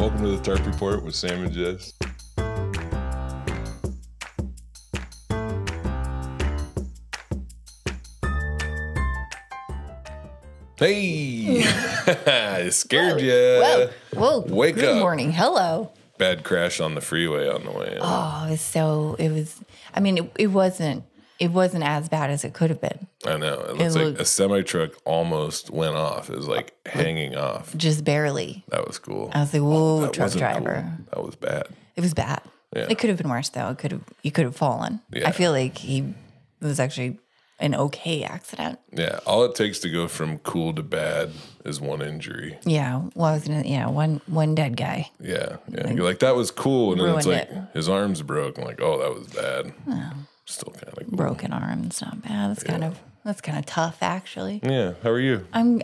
Welcome to the Tarp Report with Sam and Jess. Hey, I scared you. Whoa. Wake Good up. morning. Hello. Bad crash on the freeway on the way in. It wasn't as bad as it could have been. I know. It looks like a semi-truck almost went off. It was like hanging off. Just barely. That was cool. I was like, whoa, That truck wasn't driver. cool. That was bad. It was bad. Yeah. It could have been worse though. You could have fallen. Yeah. I feel like it was actually an okay accident. Yeah. All it takes to go from cool to bad is one injury. Yeah. Well, one dead guy. Yeah. You're like, that was cool. And then it's like, ruined his arm's broke. I'm like, oh, that was bad. Still kind of cool. Broken arm. It's not bad. That's kind of tough actually. Yeah. How are you? I'm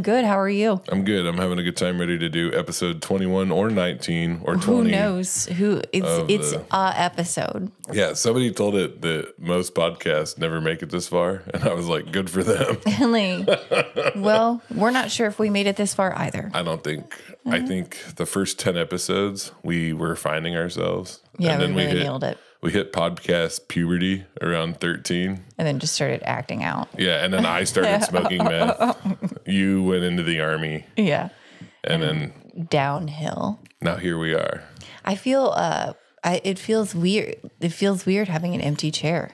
good. How are you? I'm good. I'm having a good time, ready to do episode 21 or 19 or 20. Who knows? It's a episode. Yeah, somebody told it that most podcasts never make it this far, and I was like, good for them. Well, we're not sure if we made it this far either. I don't think. I think the first 10 episodes, we were finding ourselves. Yeah, and then we really nailed it. We hit podcast puberty around 13. And then just started acting out. Yeah, and then I started smoking meth. You went into the army. Yeah. And then downhill. Now here we are. I feel it feels weird. It feels weird having an empty chair.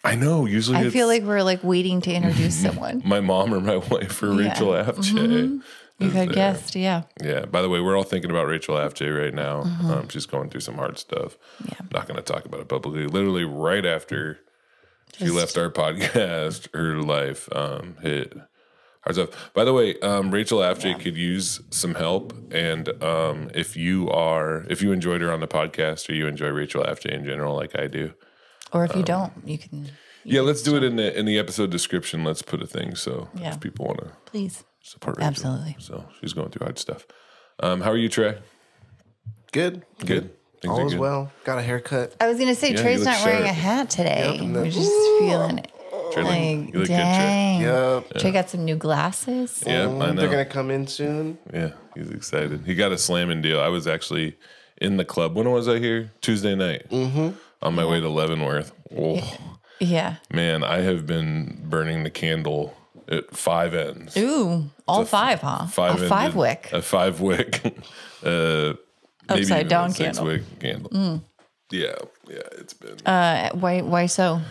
I know. Usually I feel like we're like waiting to introduce someone. My mom or my wife or Rachel Afjay. You had guessed, yeah. Yeah. By the way, we're all thinking about Rachel Afjay right now. She's going through some hard stuff. Yeah. I'm not going to talk about it publicly. Literally right after she left our podcast, her life hit hard stuff. By the way, Rachel Afjay could use some help. And if you enjoyed her on the podcast or you enjoy Rachel Afjay in general, like I do. Or if you don't, you can. Let's do it in the episode description. Let's put a thing if people want to. Please. Support Rachel. Absolutely. So she's going through hard stuff. How are you, Trey? Good. Good. Things All is well. Got a haircut. I was going to say, Trey's not wearing a hat today. Yep, We're just feeling it. Trey, Like, you look dang. Yep. Trey got some new glasses. good, Trey. Yeah, I know. They're going to come in soon. Yeah, he's excited. He got a slamming deal. I was actually in the club. When was I here? Tuesday night. On my way to Leavenworth. Oh, Yeah. man, I have been burning the candle at 5 ends. Ooh, all five, huh? Five-ended- A 5-wick. A 5-wick. Maybe Upside even down a 6-wick candle. Yeah, it's been Why so?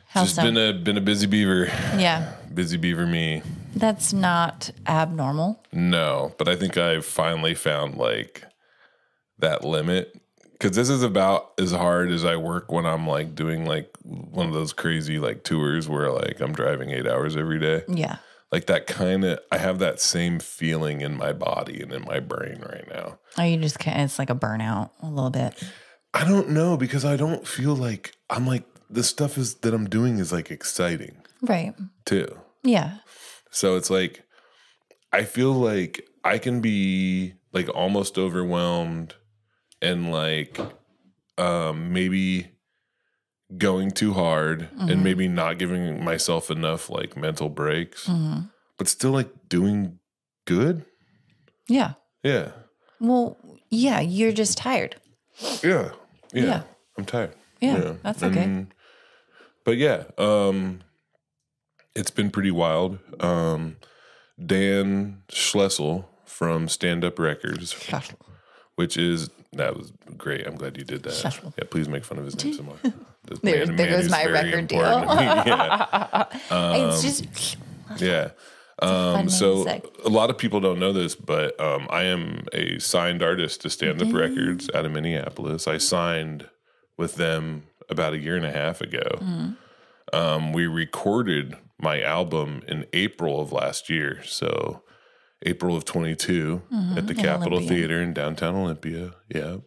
How just so? been a busy beaver. Yeah. Busy beaver me. That's not abnormal. No, but I think I've finally found like that limit. Because this is about as hard as I work when I'm like doing like one of those crazy like tours where like I'm driving 8 hours every day. Yeah. Like that I have that same feeling in my body and in my brain right now. Oh, you just can't, it's like a burnout a little bit. I don't know because I don't feel like I'm like the stuff that I'm doing is like exciting. Right. Too. Yeah. So it's like, I feel like I can be like almost overwhelmed and like maybe going too hard and maybe not giving myself enough like mental breaks, but still like doing good. Yeah. Yeah. Well, yeah, you're just tired. Yeah. Yeah. I'm tired. Yeah. That's okay. But yeah, it's been pretty wild. Dan Schlessel from Stand Up Records, that was great. I'm glad you did that. Schlessel. Yeah, please make fun of his name some more. There goes who's my very record deal. important to me. Yeah. It's just Yeah. fun name to So say. a lot of people don't know this, but I am a signed artist to Stand Up Records out of Minneapolis. I signed with them about 1.5 years ago. We recorded my album in April of last year, so April of 22 at the Capitol Olympia. Theater in downtown Olympia. Yeah.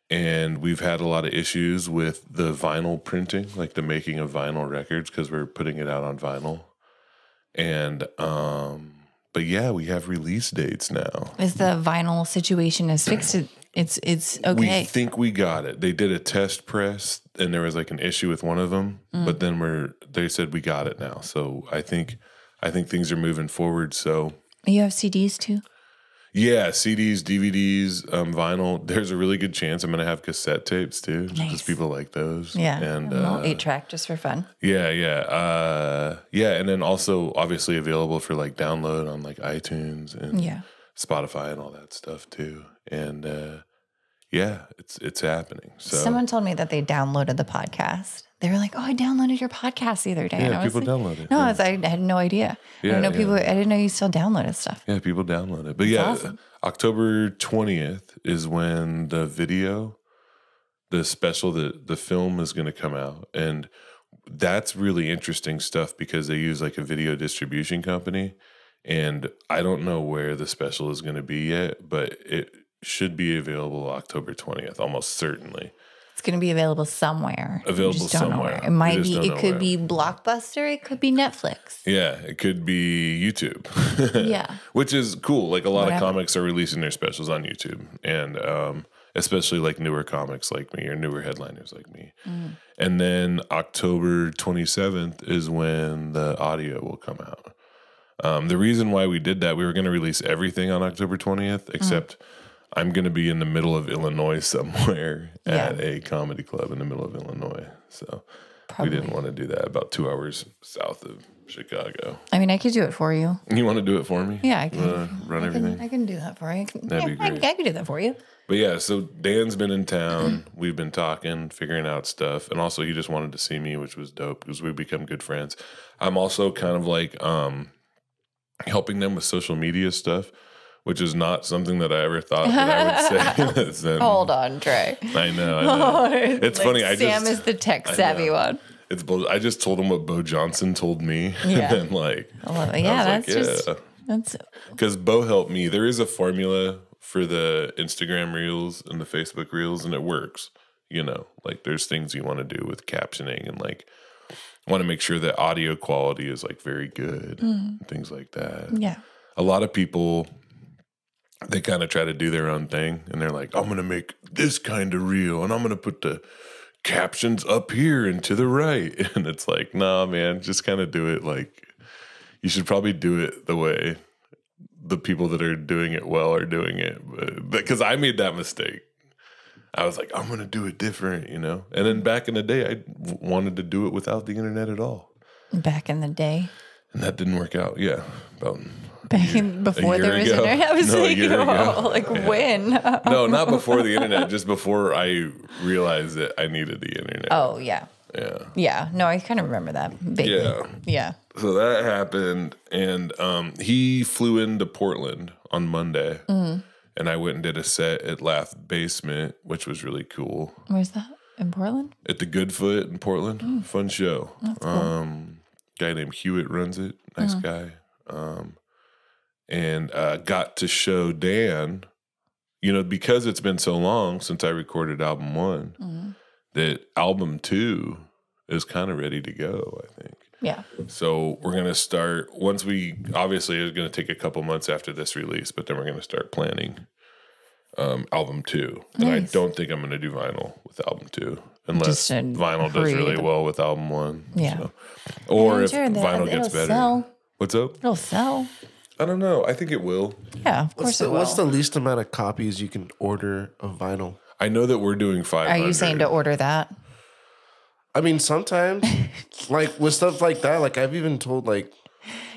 And we've had a lot of issues with the vinyl printing, like the making of vinyl records, because we're putting it out on vinyl. And, but yeah, we have release dates now. is the vinyl situation is fixed. It's okay. We think we got it. They did a test press and there was like an issue with one of them, but then they said we got it now. So I think things are moving forward. So You have CDs too? Yeah, CDs, DVDs, vinyl. There's a really good chance I'm going to have cassette tapes too, Nice. because people like those. Yeah. And a little 8-track just for fun. yeah. And then also obviously available for like download on like iTunes and Yeah. Spotify and all that stuff too. And yeah, it's happening. So Someone told me that they downloaded the podcast. They were like, "Oh, I downloaded your podcast the other day." And yeah, I was people like, download it. No, yeah. I had no idea. I Yeah, didn't know yeah. people. I didn't know you still downloaded stuff. Yeah, people download it. But yeah, awesome. October 20th is when the video, the special, the film is going to come out. And that's really interesting stuff because they use like a video distribution company. And I don't know where the special is going to be yet, but it should be available October 20th, almost certainly. It's going to be available somewhere. You Available just don't know somewhere. where. It might We just be. don't It know could where. be Blockbuster. It could be Netflix. Yeah, it could be YouTube. Yeah. Which is cool. Like a lot Whatever. of comics are releasing their specials on YouTube. And especially like newer comics like me or newer headliners like me. And then October 27th is when the audio will come out. The reason why we did that, we were going to release everything on October 20th, except I'm going to be in the middle of Illinois somewhere at a comedy club in the middle of Illinois. So Probably. we didn't want to do that, about 2 hours south of Chicago. I mean, I could do it for you. You want to do it for me? Yeah, I can. Run everything? I can do that for you. That'd be great. I can do that for you. But yeah, so Dan's been in town. We've been talking, figuring out stuff. And also he just wanted to see me, which was dope because we've become good friends. I'm also kind of like helping them with social media stuff, which is not something that I ever thought that I would say. Hold on, Trey. I know. It's funny. Sam is the tech savvy one. It's I just told him what Bo Johnson told me. Yeah. And then like, I love it. Yeah, I was that's just that's because Bo helped me. There is a formula for the Instagram reels and the Facebook reels, and it works. You know, like there's things you want to do with captioning and like want to make sure that audio quality is like very good and things like that. yeah. A lot of people, they kind of try to do their own thing and they're like, I'm going to make this kind of reel and I'm going to put the captions up here and to the right. And it's like, nah, man, just kind of do it. Like you should probably do it the way the people that are doing it well are doing it. But because I made that mistake. I was like, I'm going to do it different, you know? And then back in the day, I wanted to do it without the internet at all. Back in the day. And that didn't work out. Yeah. About Before there was ago. internet. I was No, a like, year ago. like when? No, not before the internet, just before I realized that I needed the internet. Oh, yeah. Yeah. Yeah. No, I kind of remember that. Vaguely. Yeah. Yeah. So that happened. And he flew into Portland on Monday. And I went and did a set at Laugh Basement, which was really cool. Where's that? In Portland? At the Goodfoot in Portland. Fun show. That's cool. Guy named Hewitt runs it. Nice guy. And got to show Dan, you know, because it's been so long since I recorded album 1, that album 2 is kind of ready to go, I think. Yeah. So we're going to start, once we, obviously it's going to take a couple months after this release, but then we're going to start planning album 2. And I Nice. don't think I'm going to do vinyl with album 2. Unless Just a vinyl does really read. well with album 1. Yeah. So. Or I'm if sure that vinyl gets it'll better. sell. What's up? It'll sell. I don't know. I think it will. Yeah, of course it will. What's the least amount of copies you can order of vinyl? I know that we're doing 500. Are you saying to order that? I mean, sometimes, like with stuff like that, like I've even told, like,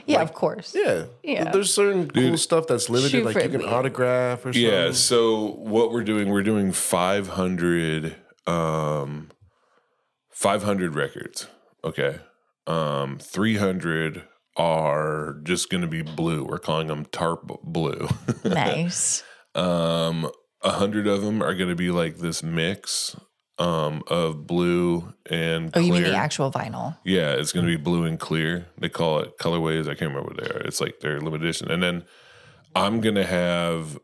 Yeah, of course. yeah, there's certain cool stuff that's limited, Shoot like for you can me. autograph or something. Yeah, so what we're doing 500 500 records. Okay. 300 are just going to be blue. We're calling them Tarp Blue. Nice. 100 of them are going to be like this mix of blue and Oh, clear. you mean the actual vinyl? Yeah, it's going to be blue and clear. They call it colorways. I can't remember what they are. It's like their limited edition. And then I'm going to have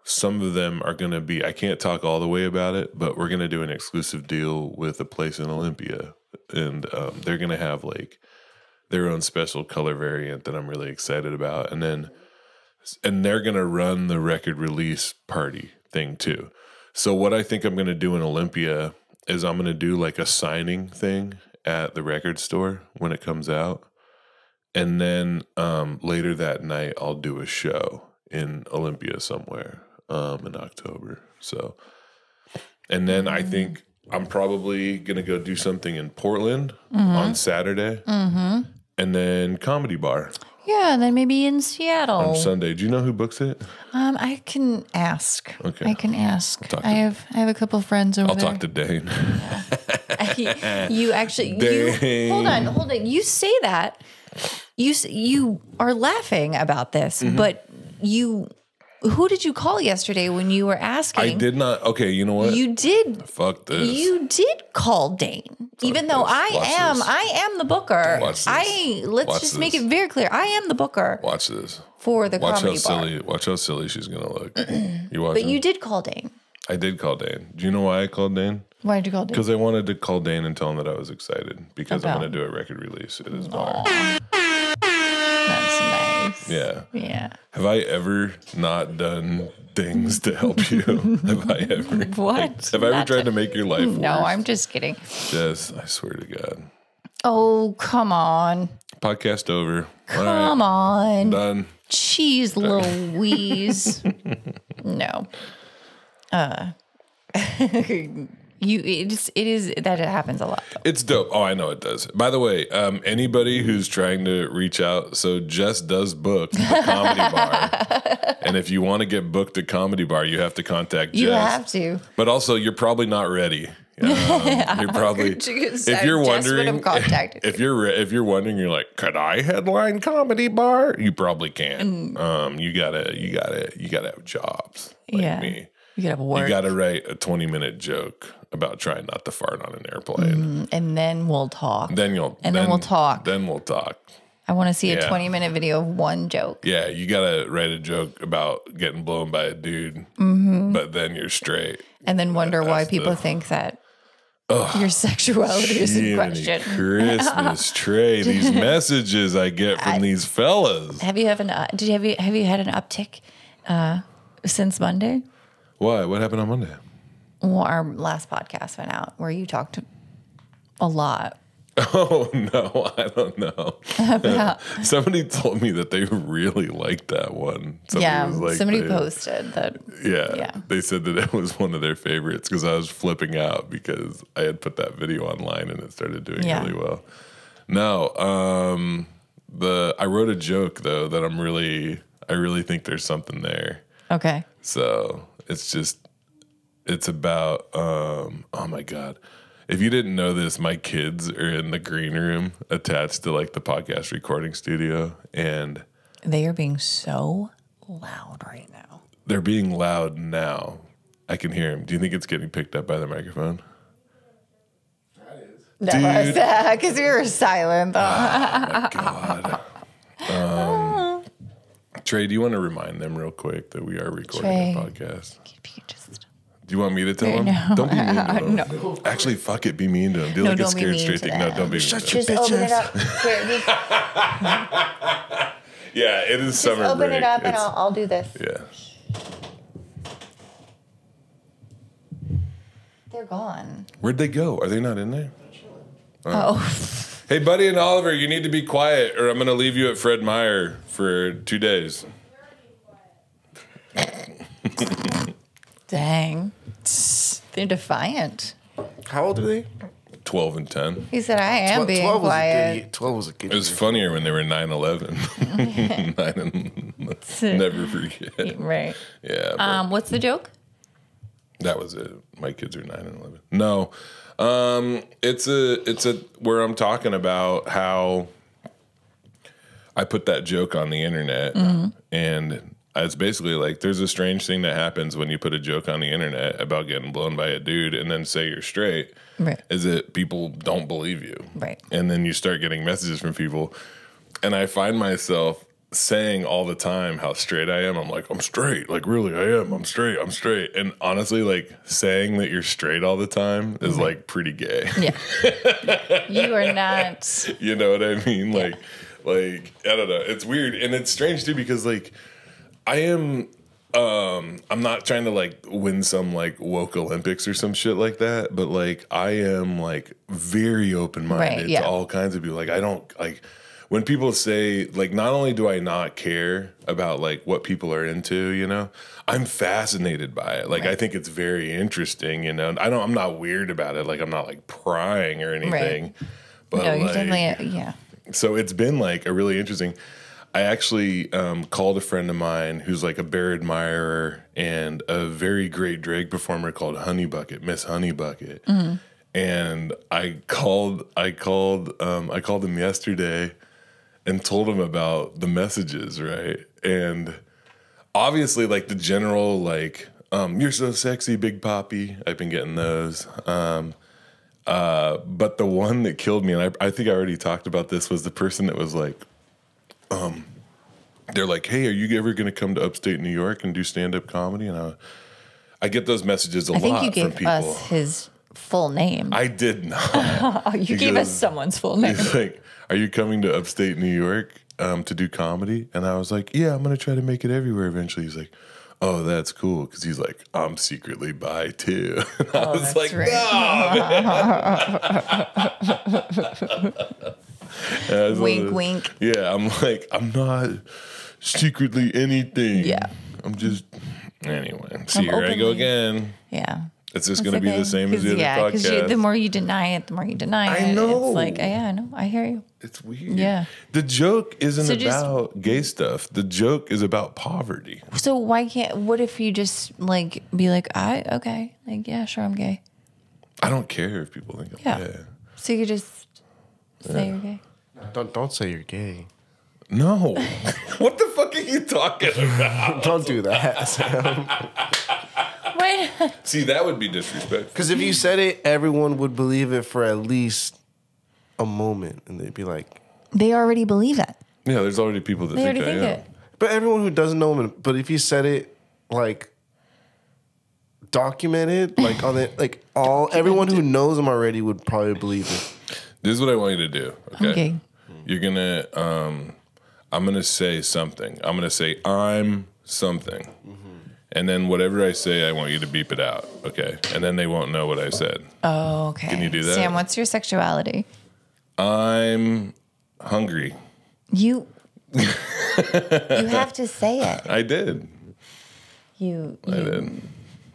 some of them are going to be, I can't talk all the way about it, but we're going to do an exclusive deal with a place in Olympia. And they're going to have like their own special color variant that I'm really excited about. And they're going to run the record release party thing too. So what I think I'm going to do in Olympia is I'm going to do like a signing thing at the record store when it comes out. And then later that night, I'll do a show in Olympia somewhere in October. So, and then I think I'm probably gonna go do something in Portland on Saturday, and then Comedy Bar Yeah, and then maybe in Seattle. on Sunday. Do you know who books it? I can ask. Okay. I can ask. talk to- I have a couple friends over I'll there. talk to Dane. You actually Dang. hold on. You say that. You are laughing about this, but who did you call yesterday when you were asking? I did not. Okay, you know what? You did. Fuck this. You did call Dane, even though this. Watch this. I am the booker. Watch this. Let's Watch just make this. it very clear. I am the booker Watch this. for the Watch how comedy bar. silly. Watch how silly she's gonna look. You watch. But you did call Dane. I did call Dane. Do you know why I called Dane? Why did you call Dane? Because I wanted to call Dane and tell him that I was excited because I'm About? going to do a record release at his bar. That's nice. Yeah. Yeah. Have I ever not done things to help you? Have I ever? What? Have I ever Not tried to make your life worse? No, I'm just kidding. Yes, I swear to God. Oh, come on. Podcast over. All Come on. Done. Jeez Louise. No. It is that it happens a lot though. It's dope. Oh, I know it does. By the way, anybody who's trying to reach out, so Jess does book the Comedy Bar. And if you want to get booked at Comedy Bar, you have to contact Jess. You have to. But also, you're probably not ready. You're probably if you're wondering if you're wondering, you're like, could I headline Comedy Bar? You probably can. You gotta have jobs like me. You gotta work. You gotta write a 20-minute joke about trying not to fart on an airplane. And then we'll talk. Then we'll talk. Then we'll talk. I want to see a 20-minute video of one joke. Yeah, you gotta write a joke about getting blown by a dude, but then you're straight. And then wonder why people think that your sexuality is in question. Christmas Trey, these messages I get from these fellas. Have you had an uptick since Monday? Why? What happened on Monday? Well, our last podcast went out where you talked a lot. Oh no, I don't know. Somebody told me that they really liked that one. Somebody posted that. Yeah, they said that it was one of their favorites because I was flipping out because I had put that video online and it started doing really well. No, I wrote a joke though that I really think there's something there. Okay. So it's about oh my God. If you didn't know this, my kids are in the green room attached to like the podcast recording studio, and they are being so loud right now. They're being loud now. I can hear them. Do you think it's getting picked up by the microphone? That is. No, because we were silent. Oh my God. Trey, do you want to remind them real quick that we are recording a podcast? Do you want me to tell them? No. Don't be mean to them. No. Actually, fuck it. Be mean to them. Do like a scared straight thing. No, don't be mean to them. Just open it up. Yeah, it is summer break. Open it up and I'll do this. Yeah. They're gone. Where'd they go? Are they not in there? Oh. Hey, Buddy and Oliver, you need to be quiet or I'm going to leave you at Fred Meyer for 2 days. Dang. They're defiant. How old are they? 12 and 10. He said, I am being quiet. 12 was a good It was funnier when they were 9-11. Never forget. Right. Yeah. What's the joke? That was it. My kids are 9 and 11. No. It's a where I'm talking about how I put that joke on the internet and it's basically like there's a strange thing that happens when you put a joke on the internet about getting blown by a dude and then say you're straight. Right. Is that people don't believe you. Right. And then you start getting messages from people. And I find myself saying all the time how straight I am. I'm like, I'm straight. Like, really, I am. I'm straight. I'm straight. And honestly, like saying that you're straight all the time is like pretty gay. Yeah. You are not. You know what I mean? Like, I don't know. It's weird. And it's strange too, because like, I am, I'm not trying to like win some like woke Olympics or some shit like that, but like I am like very open-minded to all kinds of people. Like I don't like when people say, like, not only do I not care about like what people are into, you know, I'm fascinated by it. Like, I think it's very interesting, you know. I'm not weird about it. Like, I'm not like prying or anything. Right. But No, you're like, definitely, yeah. so it's been like a really interesting. I actually called a friend of mine who's like a bear admirer and a very great drag performer called Honey Bucket, Miss Honey Bucket. And I called him yesterday and told him about the messages, right? And obviously, like the general, like, you're so sexy, Big Poppy. I've been getting those. But the one that killed me, and I think I already talked about this, was the person that was like, they're like, hey, are you ever going to come to upstate New York and do stand-up comedy? And I get those messages a lot from people. I think you gave us his full name. I did not. You gave us someone's full name. He's like, are you coming to upstate New York to do comedy? And I was like, yeah, I'm going to try to make it everywhere eventually. He's like, oh, that's cool. Because he's like, I'm secretly bi too. And I was like, no. Wink, wink. Yeah, I'm like, I'm not secretly anything. Yeah. I'm just, anyway. See, here I go again. Yeah. It's just going to be the same as the other podcast. Because the more you deny it, the more you deny it. I know. It's like, yeah, I know. I hear you. It's weird. Yeah. The joke isn't about gay stuff. The joke is about poverty. So what if you just like be like, okay. Like, yeah, sure, I'm gay. I don't care if people think I'm gay. So you just say you're gay. Don't say you're gay. No. What the fuck are you talking about? Don't do that, Sam. Wait. See, that would be disrespectful. Because if you said it, everyone would believe it for at least a moment, and they'd be like, They already believe that. Yeah, there's already people that They think already I think am. it. but everyone who doesn't know him, but if you said it like documented, like on it, like everyone who knows him already would probably believe it. This is what I want you to do. Okay. You're gonna I'm gonna say something. I'm gonna say I'm something. And then whatever I say, I want you to beep it out. Okay. And then they won't know what I said. Oh, okay. Can you do that? Sam, what's your sexuality? I'm hungry. You have to say it. I did. I did.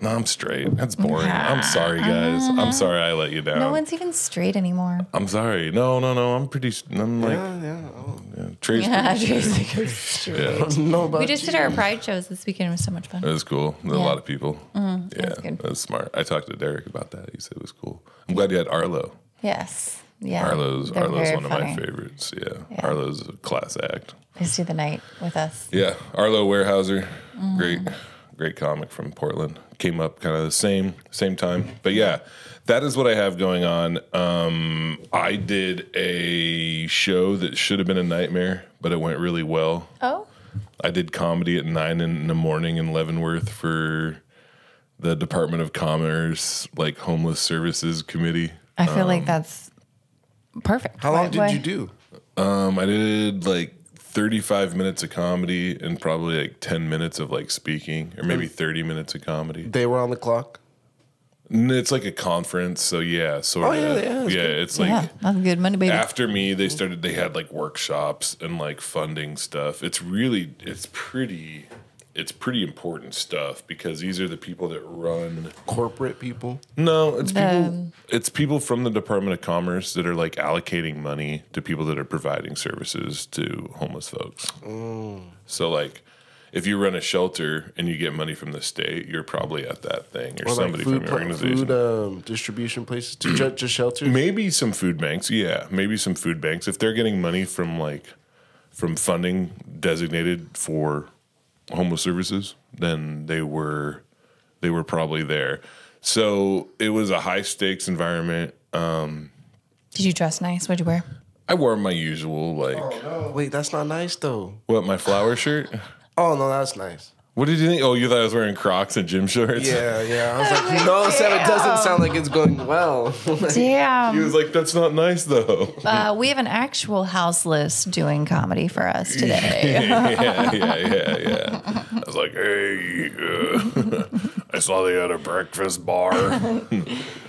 No, I'm straight. That's boring. I'm sorry, guys. I'm sorry I let you down. No one's even straight anymore. I'm sorry. No. I'm like, Trey's pretty straight. Yeah. We just did our pride shows this weekend. It was so much fun. It was cool. There were a lot of people. Yeah, was good. that was smart. I talked to Derek about that. He said it was cool. I'm glad you had Arlo. Yes. Yeah. Arlo's They're one very of funny. my favorites. Yeah. Arlo's a class act. They stayed the night with us. Yeah, Arlo Warehouser, great comic from Portland. Came up kind of the same time. But yeah, that is what I have going on. I did a show that should have been a nightmare, but it went really well. Oh. I did comedy at 9 in the morning in Leavenworth for the Department of Commerce, like Homeless Services Committee. I feel like that's perfect. How long did you do? I did like 35 minutes of comedy and probably like 10 minutes of like speaking, or maybe 30 minutes of comedy. They were on the clock? It's like a conference, so yeah, sort of. Yeah, it's like that's good money, baby. after me, they had like workshops and like funding stuff. It's pretty important stuff because these are the people that run Corporate people? No, it's people from the Department of Commerce that are like allocating money to people that are providing services to homeless folks. So like if you run a shelter and you get money from the state, you're probably at that thing or somebody from your organization. Food distribution places to just shelters? Maybe some food banks. Yeah, maybe some food banks. If they're getting money from funding designated for homeless services, then they were probably there. So it was a high stakes environment. Did you dress nice? What'd you wear? I wore my usual Wait, that's not nice though. What, my flower shirt? Oh no, that's nice. What did you think? Oh, you thought I was wearing Crocs and gym shorts? Yeah. I was like, no, Sam, it doesn't sound like it's going well. Damn. He was like, that's not nice though. We have an actual houseless doing comedy for us today. Yeah. I was like, hey, I saw they had a breakfast bar.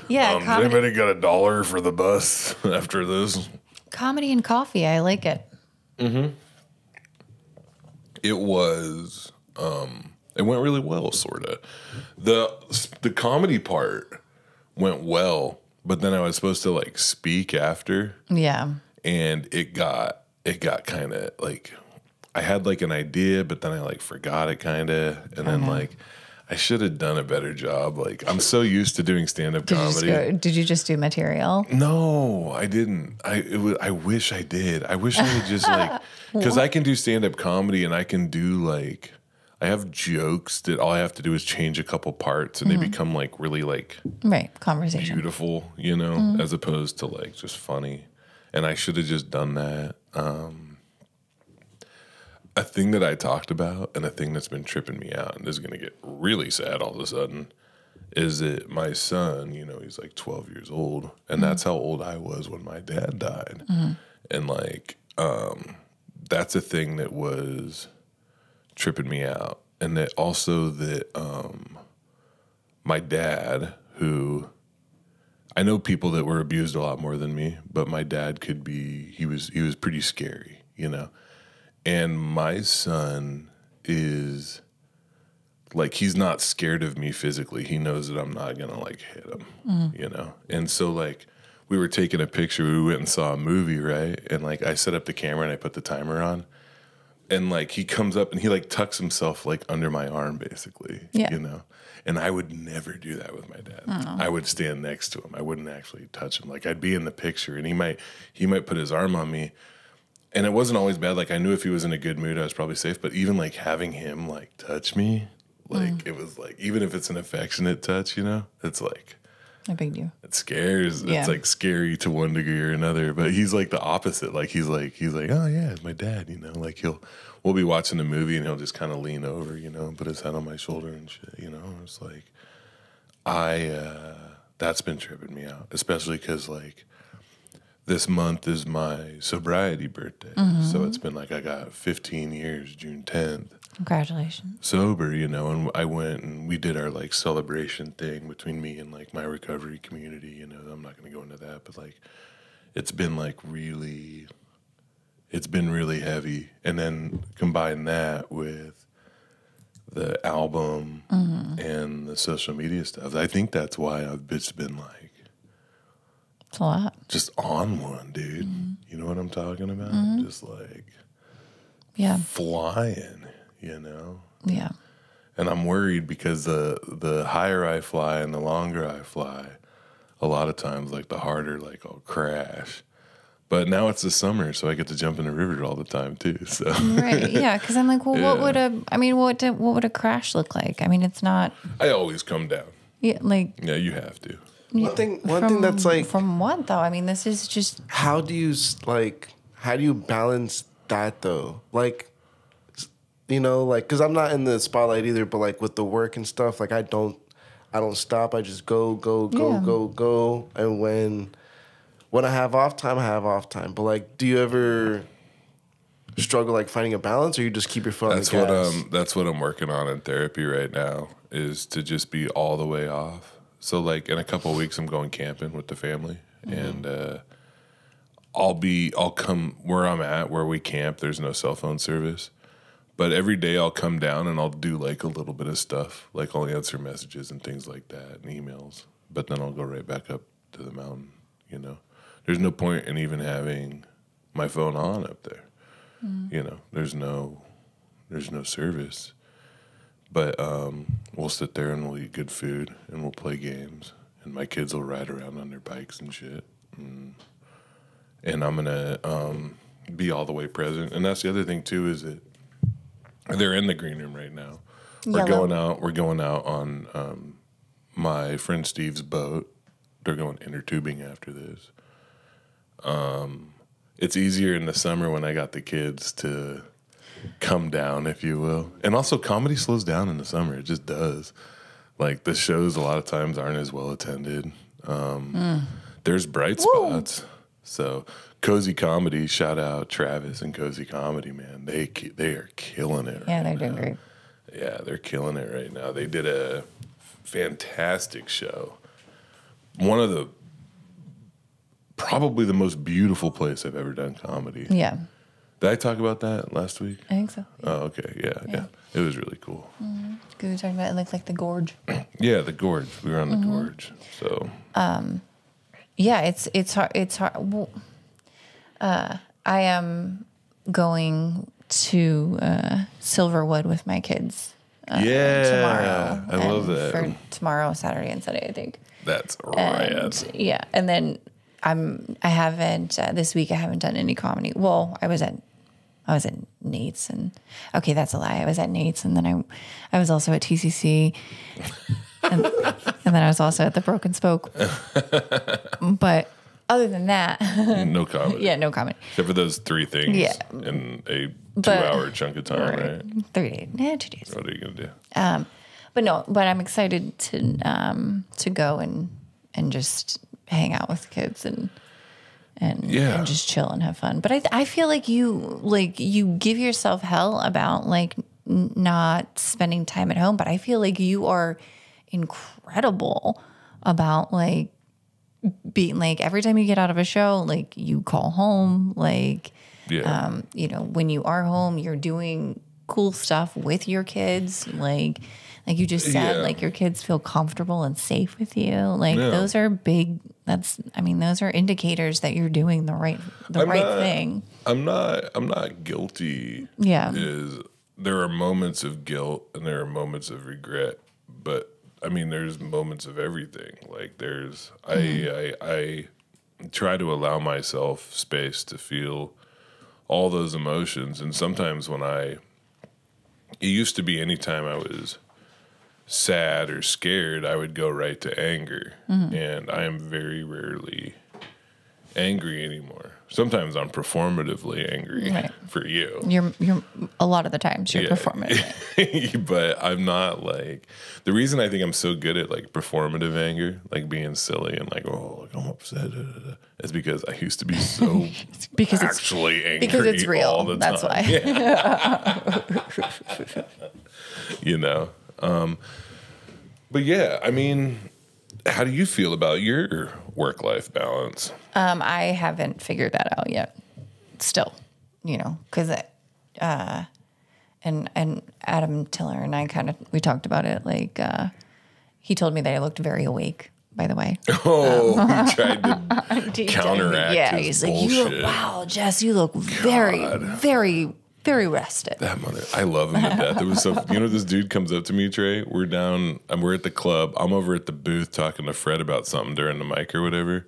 Yeah, Does anybody got $1 for the bus after this? comedy and coffee. I like it. It was it went really well, sort of. The comedy part went well, but then I was supposed to like speak after, Yeah. and it got kind of like I had like an idea, but then I like forgot it kind of, and then like I should have done a better job. Like I'm so used to doing stand-up comedy. Did you just do material? No, I didn't. I wish I did. I wish I would just like, because I can do stand-up comedy and I can do like, I have jokes that all I have to do is change a couple parts and they become like really like Right. Conversation. beautiful, you know, as opposed to like just funny. And I should have just done that. A thing that I talked about and a thing that's been tripping me out, and this is going to get really sad all of a sudden, is that my son, you know, he's like 12 years old, and that's how old I was when my dad died. And like, that's a thing that was tripping me out. And that also that my dad, who I know people that were abused a lot more than me, but my dad could be, he was pretty scary, you know? And my son is like, he's not scared of me physically. He knows that I'm not going to like hit him, you know? And so like we were taking a picture, we went and saw a movie, right? And like I set up the camera and I put the timer on, and like he comes up and he like tucks himself like under my arm basically, you know? And I would never do that with my dad. I would stand next to him. I wouldn't actually touch him. Like I'd be in the picture and he might put his arm on me. And it wasn't always bad. Like I knew if he was in a good mood, I was probably safe. But even like having him like touch me, like it was like, even if it's an affectionate touch, you know, it's like, A big deal. it scares. Yeah. It's like scary to one degree or another. But he's like the opposite. Like he's like, oh yeah, it's my dad. You know, like we'll be watching a movie and he'll just kind of lean over, you know, and put his head on my shoulder and shit. You know, it's like that's been tripping me out, especially because like this month is my sobriety birthday. So it's been like I got 15 years, June 10th. Congratulations. Sober, you know, and I went and we did our like celebration thing between me and like my recovery community, you know. I'm not going to go into that, but like it's been really heavy. And then combine that with the album and the social media stuff. I think that's why I've just been like, It's a lot. just on one, dude. You know what I'm talking about? Just like Yeah. flying, you know? Yeah. And I'm worried because the higher I fly and the longer I fly, a lot of times like the harder like I'll crash. But now it's the summer, so I get to jump in the river all the time too. So Right. Yeah. Because I'm like, well, what would a crash look like? I mean, it's not. I always come down. Yeah. Like. Yeah, you have to. One thing that's like, From what though? I mean, this is just. how do you balance that though? Like, you know, like, because I'm not in the spotlight either, but like with the work and stuff, like I don't stop. I just go, and when I have off time, I have off time. But like, do you ever struggle like finding a balance, or you just keep your foot on the gas? That's what I'm working on in therapy right now, is to just be all the way off. So like in a couple of weeks, I'm going camping with the family, and I'll come where I'm at, where we camp. There's no cell phone service, but every day I'll come down and I'll do like a little bit of stuff, like I'll answer messages and things like that and emails. But then I'll go right back up to the mountain. You know, there's no point in even having my phone on up there. You know, there's no service. But we'll sit there and we'll eat good food and we'll play games. And my kids will ride around on their bikes and shit. And I'm going to be all the way present. And that's the other thing, too, is that they're in the green room right now. We're going out on my friend Steve's boat. They're going inner tubing after this. It's easier in the summer when I got the kids to come down, if you will. And also comedy slows down in the summer. It just does. Like the shows a lot of times aren't as well attended. There's bright spots. So Cozy Comedy, shout out Travis and Cozy Comedy, man. They are killing it. Yeah, they're doing great. Yeah, they're killing it right now. They did a fantastic show. One of the probably the most beautiful place I've ever done comedy. Yeah. Did I talk about that last week? I think so. Oh, okay. Yeah. It was really cool. We were talking about it looks like the gorge. Yeah, the gorge. We were on the gorge. So Yeah, it's hard. It's hard. Well, I am going to Silverwood with my kids. Tomorrow. I love that. For tomorrow, Saturday and Sunday, I think. That's rad. And then I haven't this week. I haven't done any comedy. Well, I was at Nate's, and okay, that's a lie. I was at Nate's, and then I was also at TCC, and then I was also at the Broken Spoke. But other than that, No comedy. Yeah, no comedy. Except for those 3 things in a 2-hour chunk of time, right? 3 days. 2 days. What are you going to do? But I'm excited to go and just hang out with the kids and just chill and have fun. But I feel like you give yourself hell about like not spending time at home, but I feel like you are incredible about like being like every time you get out of a show, like you call home, like when you are home, you're doing cool stuff with your kids, like you just said, like your kids feel comfortable and safe with you. Like those are big. Those are indicators that you're doing the right thing. I'm not guilty. Yeah. There are moments of guilt and there are moments of regret, but I mean, there's moments of everything. Like I try to allow myself space to feel all those emotions. And sometimes it used to be anytime I was sad or scared, I would go right to anger. And I am very rarely angry anymore. Sometimes I'm performatively angry for you. You're a lot of the times you're performative. But I'm not like, the reason I think I'm so good at like performative anger, like being silly and like, oh, I'm upset, is because I used to be so because actually angry because it's real. all the That's time. why. But yeah, I mean, how do you feel about your work-life balance? I haven't figured that out yet. Still, because and Adam Tiller and I we talked about it. Like he told me that I looked very awake. By the way, He tried to counteract his bullshit. Wow, Jess, you look very, very, very rested. That mother, I love him to death. It was so, this dude comes up to me, Trey. We're at the club. I'm over at the booth talking to Fred about something during the mic or whatever.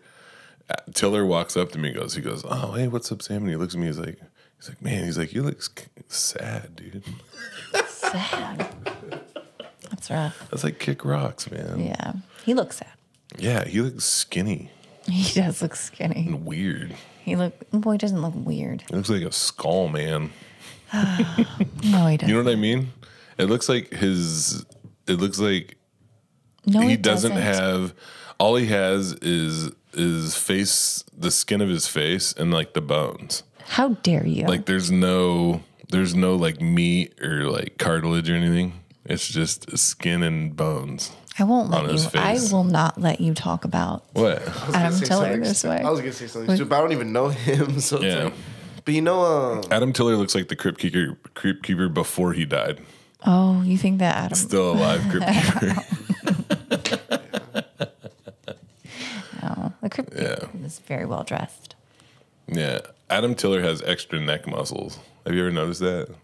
Tiller walks up to me, he goes, oh, hey, what's up, Sam? And he looks at me, he's like, man, you look sad, dude. Sad. That's rough. That's like kick rocks, man. Yeah. He looks sad. Yeah, he looks skinny. He does look skinny. And weird. He doesn't look weird. He looks like a skull man. No, he doesn't. You know what I mean? It looks like no, he doesn't have, all he has is face, the skin of his face and like the bones. How dare you? Like there's no like meat or like cartilage or anything. It's just skin and bones. I won't let you. I will not let you talk about what Adam Tiller this way. I was gonna say something stupid, but I don't even know him. So yeah. Like, but Adam Tiller looks like the Crypt Keeper before he died. Oh, you think that Adam still alive Crypt Keeper? No, the Crypt Keeper is very well dressed. Yeah, Adam Tiller has extra neck muscles. Have you ever noticed that?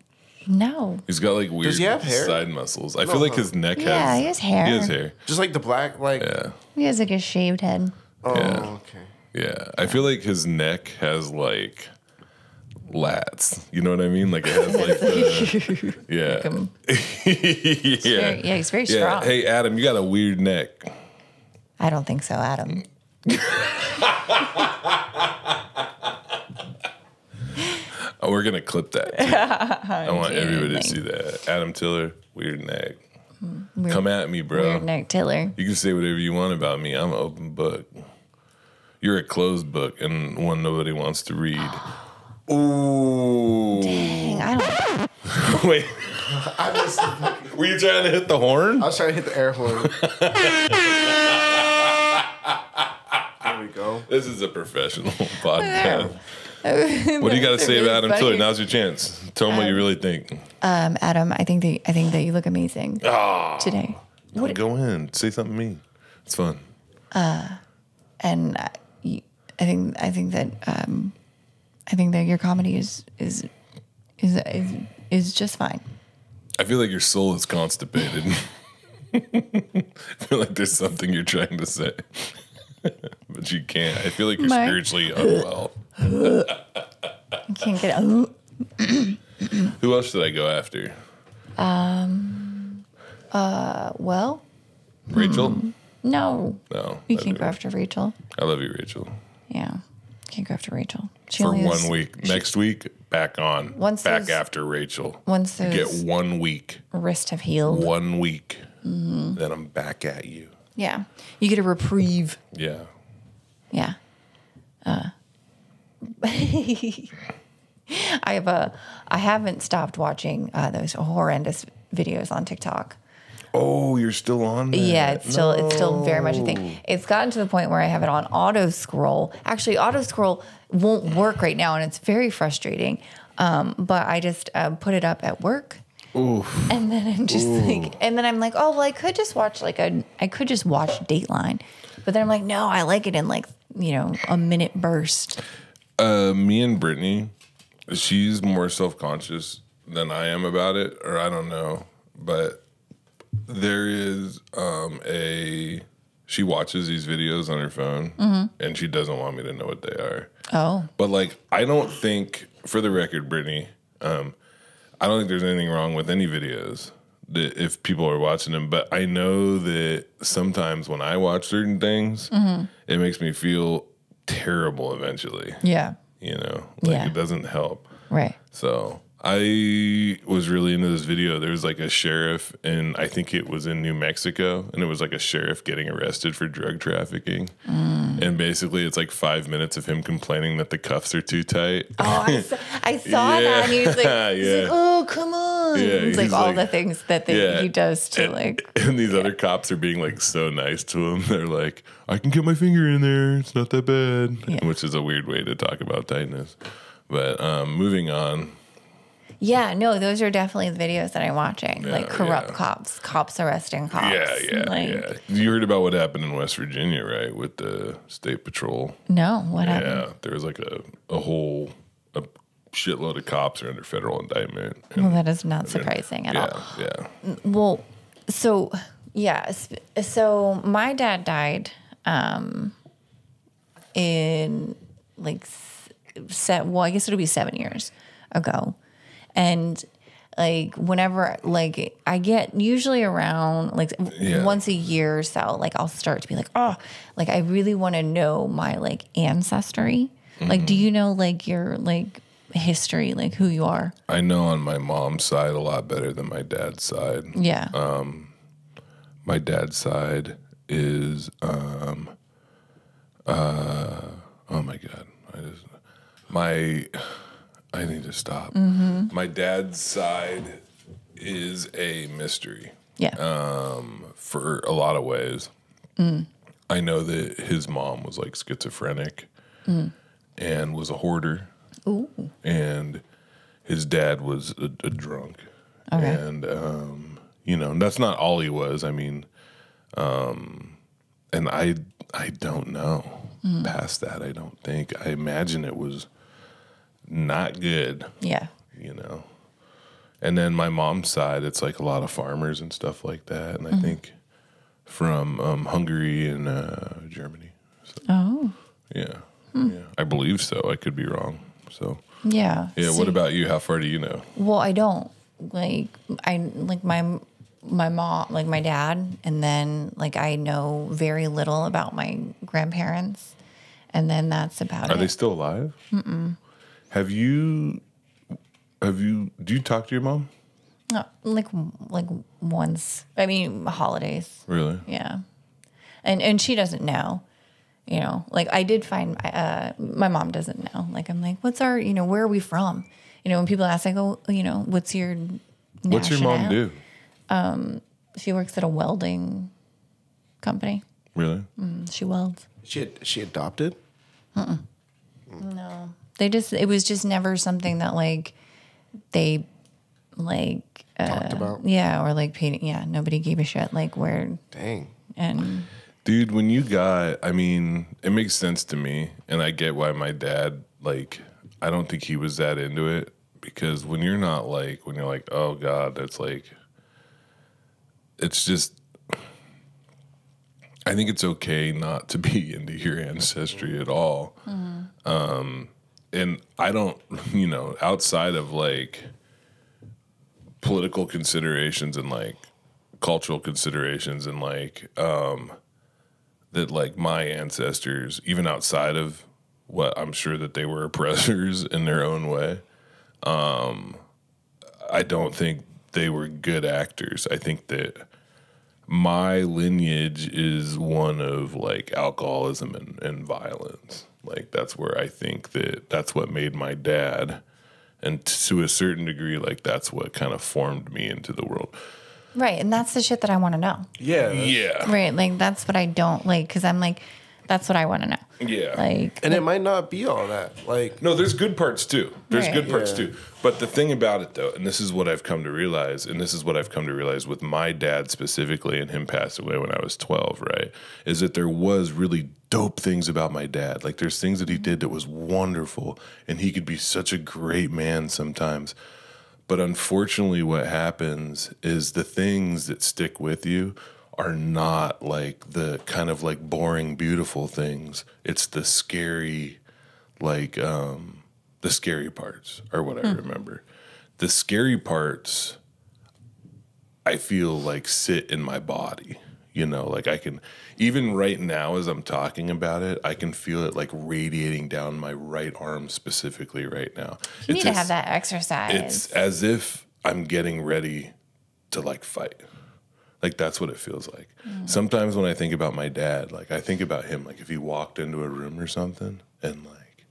No. He's got like weird Does he have hair? side muscles. I feel like his neck has. Yeah, he has hair. He has hair. just like the black, like. Yeah. He has like a shaved head. Oh, Yeah. okay. Yeah. I feel like his neck has like lats. You know what I mean? Like it has like the. Yeah. He's very strong. Hey, Adam, you got a weird neck. I don't think so, Adam. Oh, we're going to clip that. Too. I want everybody to thanks. see that. Adam Tiller, weird neck. Come at me, bro. Weird neck Tiller. You can say whatever you want about me. I'm an open book. You're a closed book and one nobody wants to read. Ooh. Dang, I don't. Wait. Were you trying to hit the horn? I was trying to hit the air horn. There we go. This is a professional podcast. What do you got to say really about him? funny. Tilly, now's your chance. Tell him what you really think. Adam, I think that you look amazing today. Go in. Say something mean. It's fun. And I think that your comedy is just fine. I feel like your soul is constipated. I feel like there's something you're trying to say, but you can't. I feel like you're spiritually unwell. I can't get it. Who else should I go after? Well, Rachel? no. No. You can't go after Rachel. I love you, Rachel. Yeah. Can't go after Rachel. She For only has 1 week. Next week, back on. Back after Rachel. Once You those get 1 week. wrists have healed. 1 week. Then I'm back at you. Yeah. You get a reprieve. Yeah. Yeah. I haven't stopped watching those horrendous videos on TikTok. Oh, you're still on that? Yeah, it's still very much a thing. It's gotten to the point where I have it on auto scroll. Actually, auto scroll won't work right now, and it's very frustrating. But I just put it up at work. Oof. And then I'm just like, oh well, I could just watch Dateline, but then I'm like, no, I like it in a minute burst. Me and Brittany, she's more self-conscious than I am about it, or I don't know, but there is she watches these videos on her phone, and she doesn't want me to know what they are. Oh, but I don't think, for the record, Brittany, I don't think there's anything wrong with any videos that if people are watching them. But I know that sometimes when I watch certain things, it makes me feel terrible eventually. yeah, It doesn't help. right. So I was really into this video. There was a sheriff, and I think it was in New Mexico, and it was a sheriff getting arrested for drug trafficking. And basically it's 5 minutes of him complaining that the cuffs are too tight. Oh, I saw that, and he was like, oh, come on. Yeah, it's all the things that he does to And these other cops are being so nice to him. They're like, I can get my finger in there. It's not that bad. Which is a weird way to talk about tightness. But moving on. Yeah, no, those are definitely the videos that I'm watching. Corrupt cops arresting cops. Yeah. You heard about what happened in West Virginia, right? With the state patrol. No, what happened? Yeah, there was a shitload of cops are under federal indictment. Well, that is not surprising at all. Yeah. Well, so my dad died in I guess it'll be 7 years ago. And whenever I get usually around once a year or so, I'll start to be I really want to know my ancestry. Do you know your history, who you are? I know on my mom's side a lot better than my dad's side. Yeah. My dad's side is oh my God. I need to stop. My dad's side is a mystery. Yeah. For a lot of ways. I know that his mom was schizophrenic and was a hoarder. Ooh. And his dad was a drunk. Okay. And that's not all he was. I mean, and I don't know. Past that, I don't think. I imagine it was not good. Yeah. And then my mom's side, it's a lot of farmers and stuff like that. And I think from Hungary and Germany. So, oh. Yeah. Yeah. I believe so. I could be wrong. So. Yeah. Yeah. What about you? How far do you know? Well, I don't my mom, my dad, and then I know very little about my grandparents, and then that's about it. Are they still alive? Mm-mm. Do you talk to your mom? No, once. I mean, holidays. Really? Yeah. And she doesn't know. I did find my mom doesn't know. I'm what's our, where are we from? When people ask, I go, what's your What's your mom do? She works at a welding company. Really? She welds. She adopted? No. it was just never something that like they like talked about. Yeah, or like paid. Yeah, nobody gave a shit. Like where. Dang. And dude, when you got, I mean, it makes sense to me, and I get why my dad, like, I don't think he was that into it, because when you're not like, when you're like, oh God, that's like, it's just, I think it's okay not to be into your ancestry at all. And I don't, you know, outside of like political considerations and like cultural considerations and like, that like my ancestors, even outside of what I'm sure that they were oppressors in their own way, I don't think they were good actors. I think that my lineage is one of like alcoholism and violence. Like that's where I think that that's what made my dad, and to a certain degree, like that's what kind of formed me into the world. right, and that's the shit that I want to know. Yeah. Right, like that's what I don't like, because I'm like, that's what I want to know. Yeah. Like, And it might not be all that. Like, no, there's good parts too. There's Right. good parts Yeah. too. But the thing about it though, and this is what I've come to realize, and this is what I've come to realize with my dad specifically, and him passed away when I was 12, right? Is that there was really dope things about my dad. Like there's things that he did that was wonderful, and he could be such a great man sometimes. But unfortunately, what happens is the things that stick with you are not like the kind of like boring, beautiful things. It's the scary, like the scary parts are what I remember. The scary parts, I feel like sit in my body. You know, like I can, even right now as I'm talking about it, I can feel it like radiating down my right arm specifically right now. you need to have that exercise. It's as if I'm getting ready to like fight. Like that's what it feels like. Sometimes when I think about my dad, like I think about him, like if he walked into a room or something, and like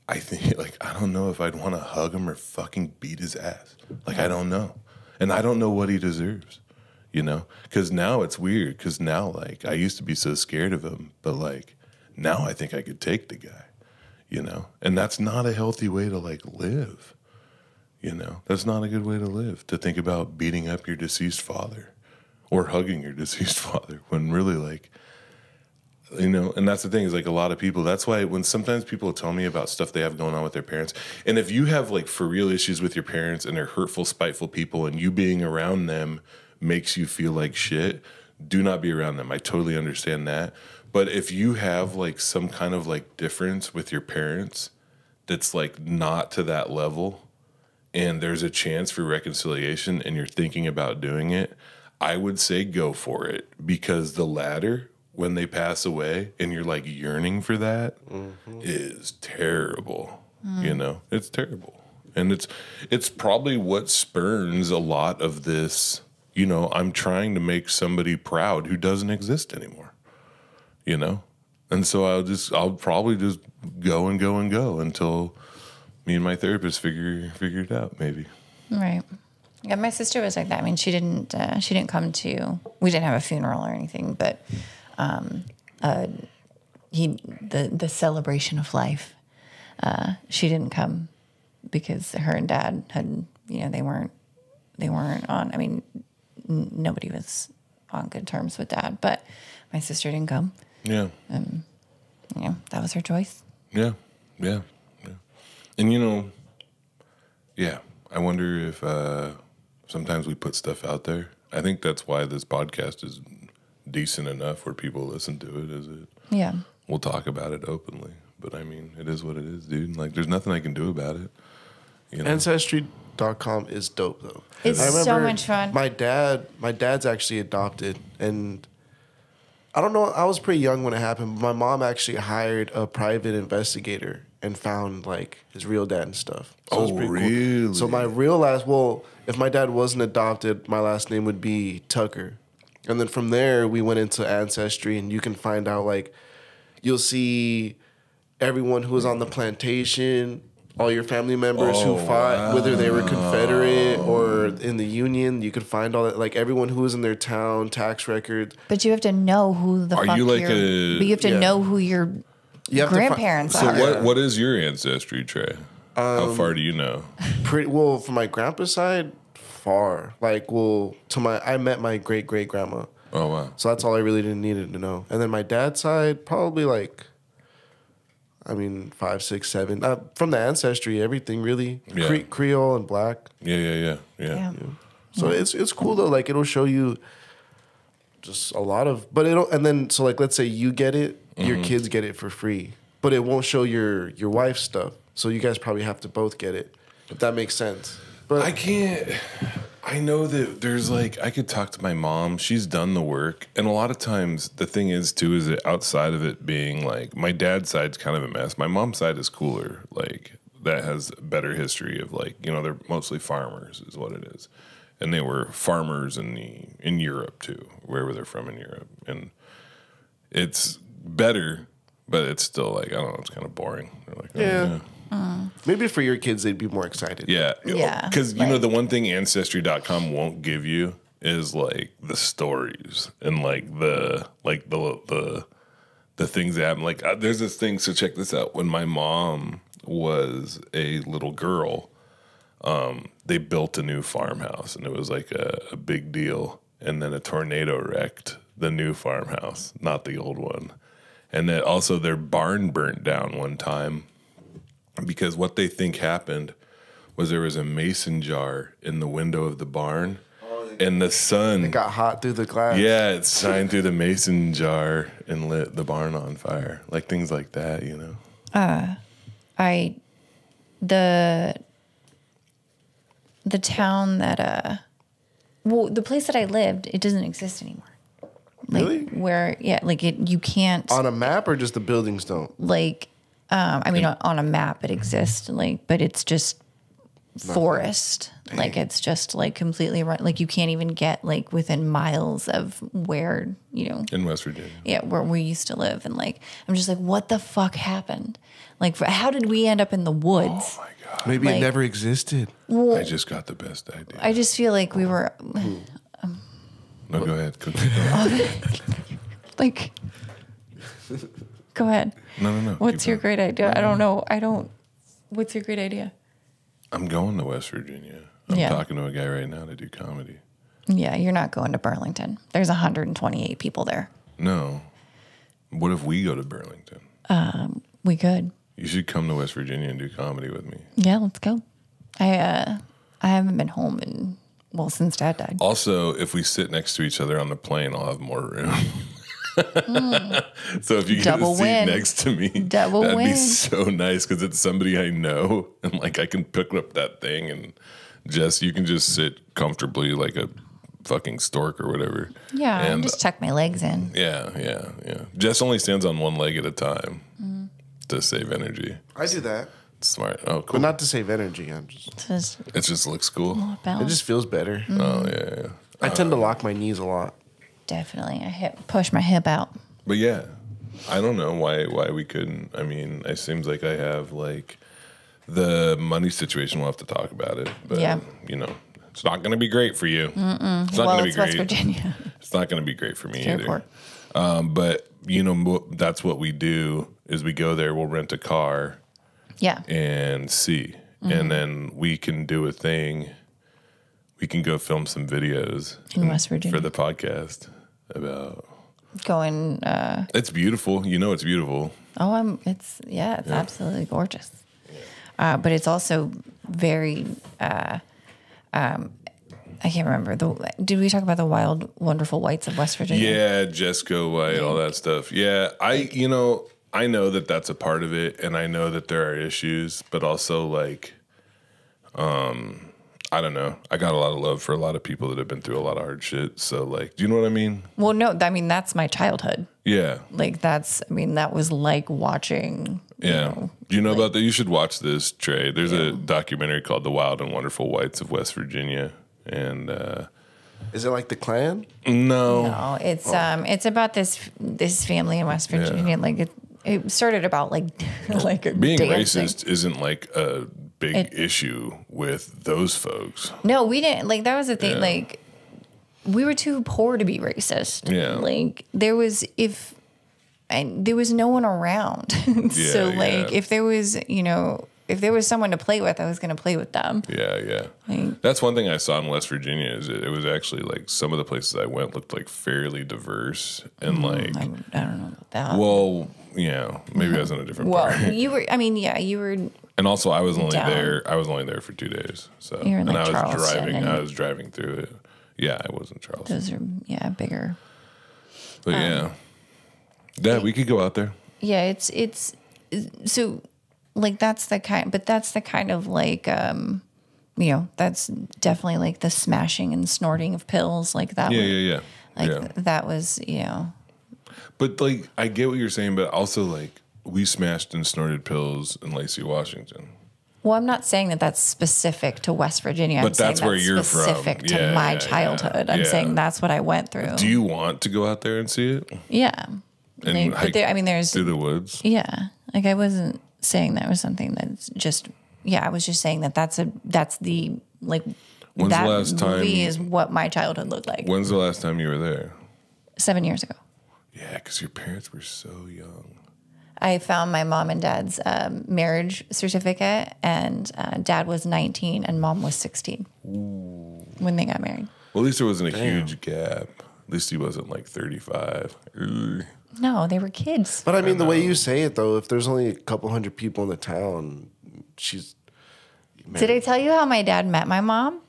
I think, like I don't know if I'd want to hug him or fucking beat his ass. Like I don't know, and I don't know what he deserves, you know. Because now it's weird. Because now, like I used to be so scared of him, but like now I think I could take the guy, you know. And that's not a healthy way to like live, you know. That's not a good way to live. To think about beating up your deceased father. Or hugging your deceased father, when really like, you know, and that's the thing is like a lot of people, that's why when sometimes people tell me about stuff they have going on with their parents, and if you have like for real issues with your parents and they're hurtful, spiteful people, and you being around them makes you feel like shit, do not be around them. I totally understand that. But if you have like some kind of like difference with your parents that's like not to that level, and there's a chance for reconciliation and you're thinking about doing it, I would say go for it, because the latter, when they pass away and you're like yearning for that, is terrible. You know, it's terrible. And it's probably what spurns a lot of this, you know, I'm trying to make somebody proud who doesn't exist anymore, you know? And so I'll probably just go and go and go until me and my therapist figure it out, maybe. Right. Yeah, my sister was like that. I mean, she didn't come to, we didn't have a funeral or anything, but the celebration of life, she didn't come because her and dad had, you know, they weren't on, I mean, nobody was on good terms with dad, but my sister didn't come. Yeah. You know, that was her choice. Yeah. And you know, yeah, I wonder if sometimes we put stuff out there. I think that's why this podcast is decent enough where people listen to it, is it? Yeah. We'll talk about it openly. But I mean, it is what it is, dude. Like there's nothing I can do about it. You know? Ancestry.com is dope though. It's I so remember much fun. My dad's actually adopted, and I don't know, I was pretty young when it happened, but my mom actually hired a private investigator and found like his real dad and stuff. So it was pretty really? Cool. So my real last, well, if my dad wasn't adopted, my last name would be Tucker. And then from there, we went into Ancestry, and you can find out like, you'll see everyone who was on the plantation, all your family members who fought, whether they were Confederate or in the Union. You could find all that, like everyone who was in their town, tax records. But you have to know who the Are fuck you like but you have to know who your grandparents So are. what is your ancestry, Trey? How far do you know? Pretty well from my grandpa's side, far. Like, I met my great grandma. Oh wow. So that's all I really didn't needed to know. And then my dad's side, probably like, 5, 6, 7. From the ancestry, everything really. Yeah. Creole and black. Yeah. So it's cool though. Like it'll show you just a lot of, so like let's say you get it, your kids get it for free, but it won't show your wife's stuff. So you guys probably have to both get it, if that makes sense. But I can't. I know that there's like, I could talk to my mom. She's done the work. And a lot of times the thing is too, is that outside of it being like, my dad's side's kind of a mess. My mom's side is cooler. Like that has a better history of like, they're mostly farmers is what it is. And they were farmers in Europe too, wherever they're from in Europe. And it's better, but it's still like, I don't know, it's kind of boring. They're like, yeah. Maybe for your kids, they'd be more excited. Yeah. Yeah. Because, the one thing Ancestry.com won't give you is like the stories and like the things that happen. Like there's this thing. So check this out. When my mom was a little girl, they built a new farmhouse and it was like a big deal. And then a tornado wrecked the new farmhouse, not the old one. And then also their barn burnt down one time. Because what they think happened was there was a mason jar in the window of the barn, and the sun... It got hot through the glass. Yeah, it shined through the mason jar and lit the barn on fire. Like things like that, The town that... the place that I lived, it doesn't exist anymore. Like, really? Where, you can't... On a map or just the buildings don't? On a map it exists, but it's just forest. Dang. Like it's just like completely run. Like you can't even get like within miles of where in West Virginia. Yeah, where we used to live, and like I'm just like, what the fuck happened? Like, how did we end up in the woods? Oh my god! Maybe it never existed. Well, I just got the best idea. I just feel like we were. No, go ahead. Like. Go ahead. No. What's your great idea? I don't know. What's your great idea? I'm going to West Virginia. I'm talking to a guy right now to do comedy. Yeah, you're not going to Burlington. There's 128 people there. No. What if we go to Burlington? We could. You should come to West Virginia and do comedy with me. Yeah, let's go. I haven't been home since Dad died. Also, if we sit next to each other on the plane, I'll have more room. So if you get a seat next to me, that'd be so nice because it's somebody I know, and like I can pick up that thing and you can just sit comfortably like a fucking stork or whatever. Yeah, and just tuck my legs in. Yeah. Jess only stands on one leg at a time to save energy. I do that. Smart. Oh, cool. But not to save energy. It just looks cool. It just feels better. Oh yeah. I tend to lock my knees a lot. Definitely. Push my hip out. But yeah, I don't know why we couldn't. I mean, it seems like I have like the money situation. We'll have to talk about it. But, it's not going to be great for you. It's not going to be great. West Virginia. It's not going to be great for me either. Airport. But that's what we do is we go there. We'll rent a car. Yeah. And see, and then we can do a thing. We can go film some videos in West Virginia for the podcast about going. It's beautiful. It's beautiful. Oh, it's absolutely gorgeous. But it's also very. I can't remember did we talk about the wild, wonderful whites of West Virginia? Yeah, Jesco White, all that stuff. Yeah, I know that that's a part of it, and I know that there are issues, but also like, I don't know. I got a lot of love for a lot of people that have been through a lot of hard shit. So like, do you know what I mean? Well, no, that's my childhood. Yeah. Like that was like watching. Do you know about that? You should watch this, Trey. There's a documentary called The Wild and Wonderful Whites of West Virginia. And, is it like the Klan? No, it's about this family in West Virginia. Yeah. Like it started about like being dancing. Racist isn't like a big issue with those folks. No, we didn't. Like that was the thing. Yeah. Like we were too poor to be racist. Yeah. Like there was and there was no one around. So like if there was, you know, if there was someone to play with, I was going to play with them. Yeah. That's one thing I saw in West Virginia is it was actually like some of the places I went looked like fairly diverse and like, I don't know about that. well, yeah, maybe I was in a different part. Well, you were, I mean, yeah, you were. And also I was only there for 2 days. So, You're in, like, and Charleston I was driving through it. Yeah, I was in Charleston. Those are, bigger. But yeah, we could go out there. Yeah, it's so like that's the kind of like you know, that's definitely like the smashing and snorting of pills like that. Yeah. That was, you know. But like I get what you're saying, but also like we smashed and snorted pills in Lacey, Washington. Well, I'm not saying that that's specific to West Virginia. But that's where you're specific from. to my childhood. I'm saying that's what I went through. Do you want to go out there and see it? Yeah. And like, there's through the woods. Yeah, like I wasn't saying that was something that's just. Yeah, I was just saying that's the like. When's that the last time? movie is what my childhood looked like. When's the last time you were there? 7 years ago. Yeah, because your parents were so young. I found my mom and dad's marriage certificate, and dad was 19 and mom was 16 when they got married. Well, at least there wasn't a huge gap. At least he wasn't like 35. No, they were kids. But I mean, the way you say it, though, if there's only a couple hundred people in the town, she's. Did I tell you how my dad met my mom?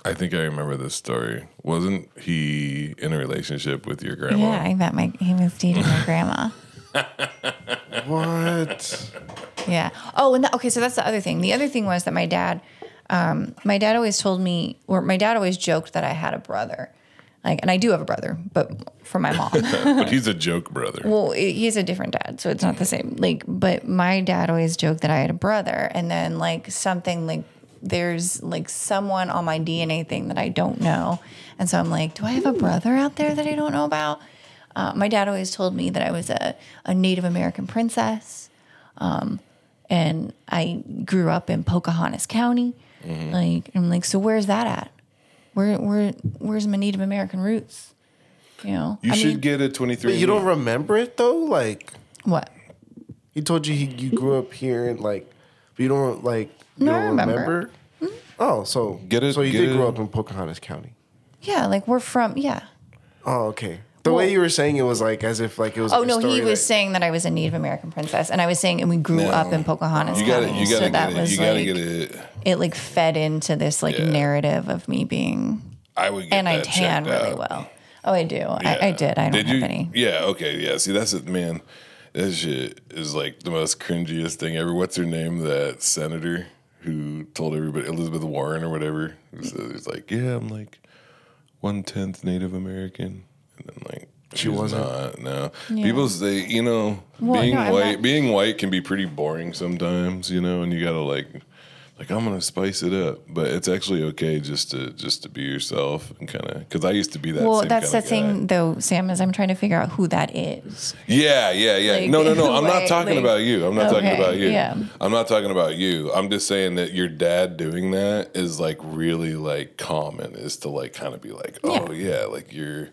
I think I remember this story. Wasn't he in a relationship with your grandma? Yeah, he was dating my grandma. What? Yeah. Oh, and okay, so that's the other thing. The other thing was that my dad always told me, or my dad always joked that I had a brother. Like, and I do have a brother, but from my mom. But he's a joke brother. Well, he's a different dad, so it's not the same. Like, but my dad always joked that I had a brother, and then like something like there's like someone on my DNA thing that I don't know, and so I'm like, do I have a brother out there that I don't know about? My dad always told me that I was a Native American princess, and I grew up in Pocahontas County. Mm-hmm. Like, I'm like, so where's that at? Where's my Native American roots? You know, you should get a 23. But you don't remember it though, like what? He told you you grew up here and like, but you don't like. You don't remember? Mm-hmm. Oh, so So you did grow up in Pocahontas County. Yeah, like we're from Oh, okay. The way you were saying it was like as if like it was. Oh no, he was saying that I was a Native American princess, and I was saying, and we grew up in Pocahontas County. You gotta get it. It like fed into this like narrative of me being. I would get and that I tan really well. Oh, I do. Yeah. I did. I don't have any. Yeah. Okay. Yeah. See, that's it, man. That shit is like the most cringiest thing ever. What's her name? That senator who told everybody, Elizabeth Warren or whatever. It's like, yeah, I'm like 1/10 Native American. And then like she wasn't. Not, no. Yeah. People say, you know, being white can be pretty boring sometimes, you know, and you gotta like I'm gonna spice it up, but it's actually okay just to be yourself and kind of because I used to be that. Well, that's the thing though, Sam, is I'm trying to figure out who that is. Yeah. Like, no. I'm not talking about you. I'm not talking about you. Yeah. I'm not talking about you. I'm just saying that your dad doing that is like really like common. Is to like kind of be like, oh yeah, like you're.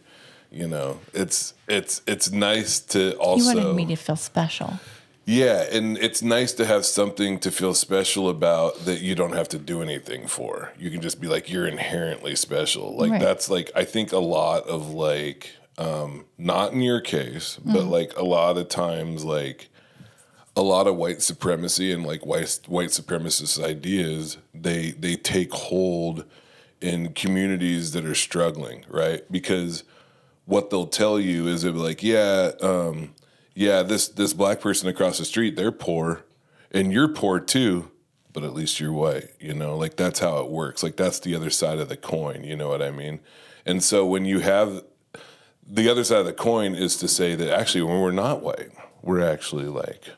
You know, it's nice to also. You wanted me to feel special. Yeah, and it's nice to have something to feel special about that you don't have to do anything for. You can just be like, you're inherently special. Like that's like I think a lot of like, not in your case, but like a lot of times like a lot of white supremacy and like white supremacist ideas, they take hold in communities that are struggling, right? Because what they'll tell you is they'll be like, this black person across the street, they're poor, and you're poor too, but at least you're white, you know? Like, that's how it works. Like, that's the other side of the coin, you know what I mean? And so when you have the other side of the coin is to say that actually when we're not white, we're actually like,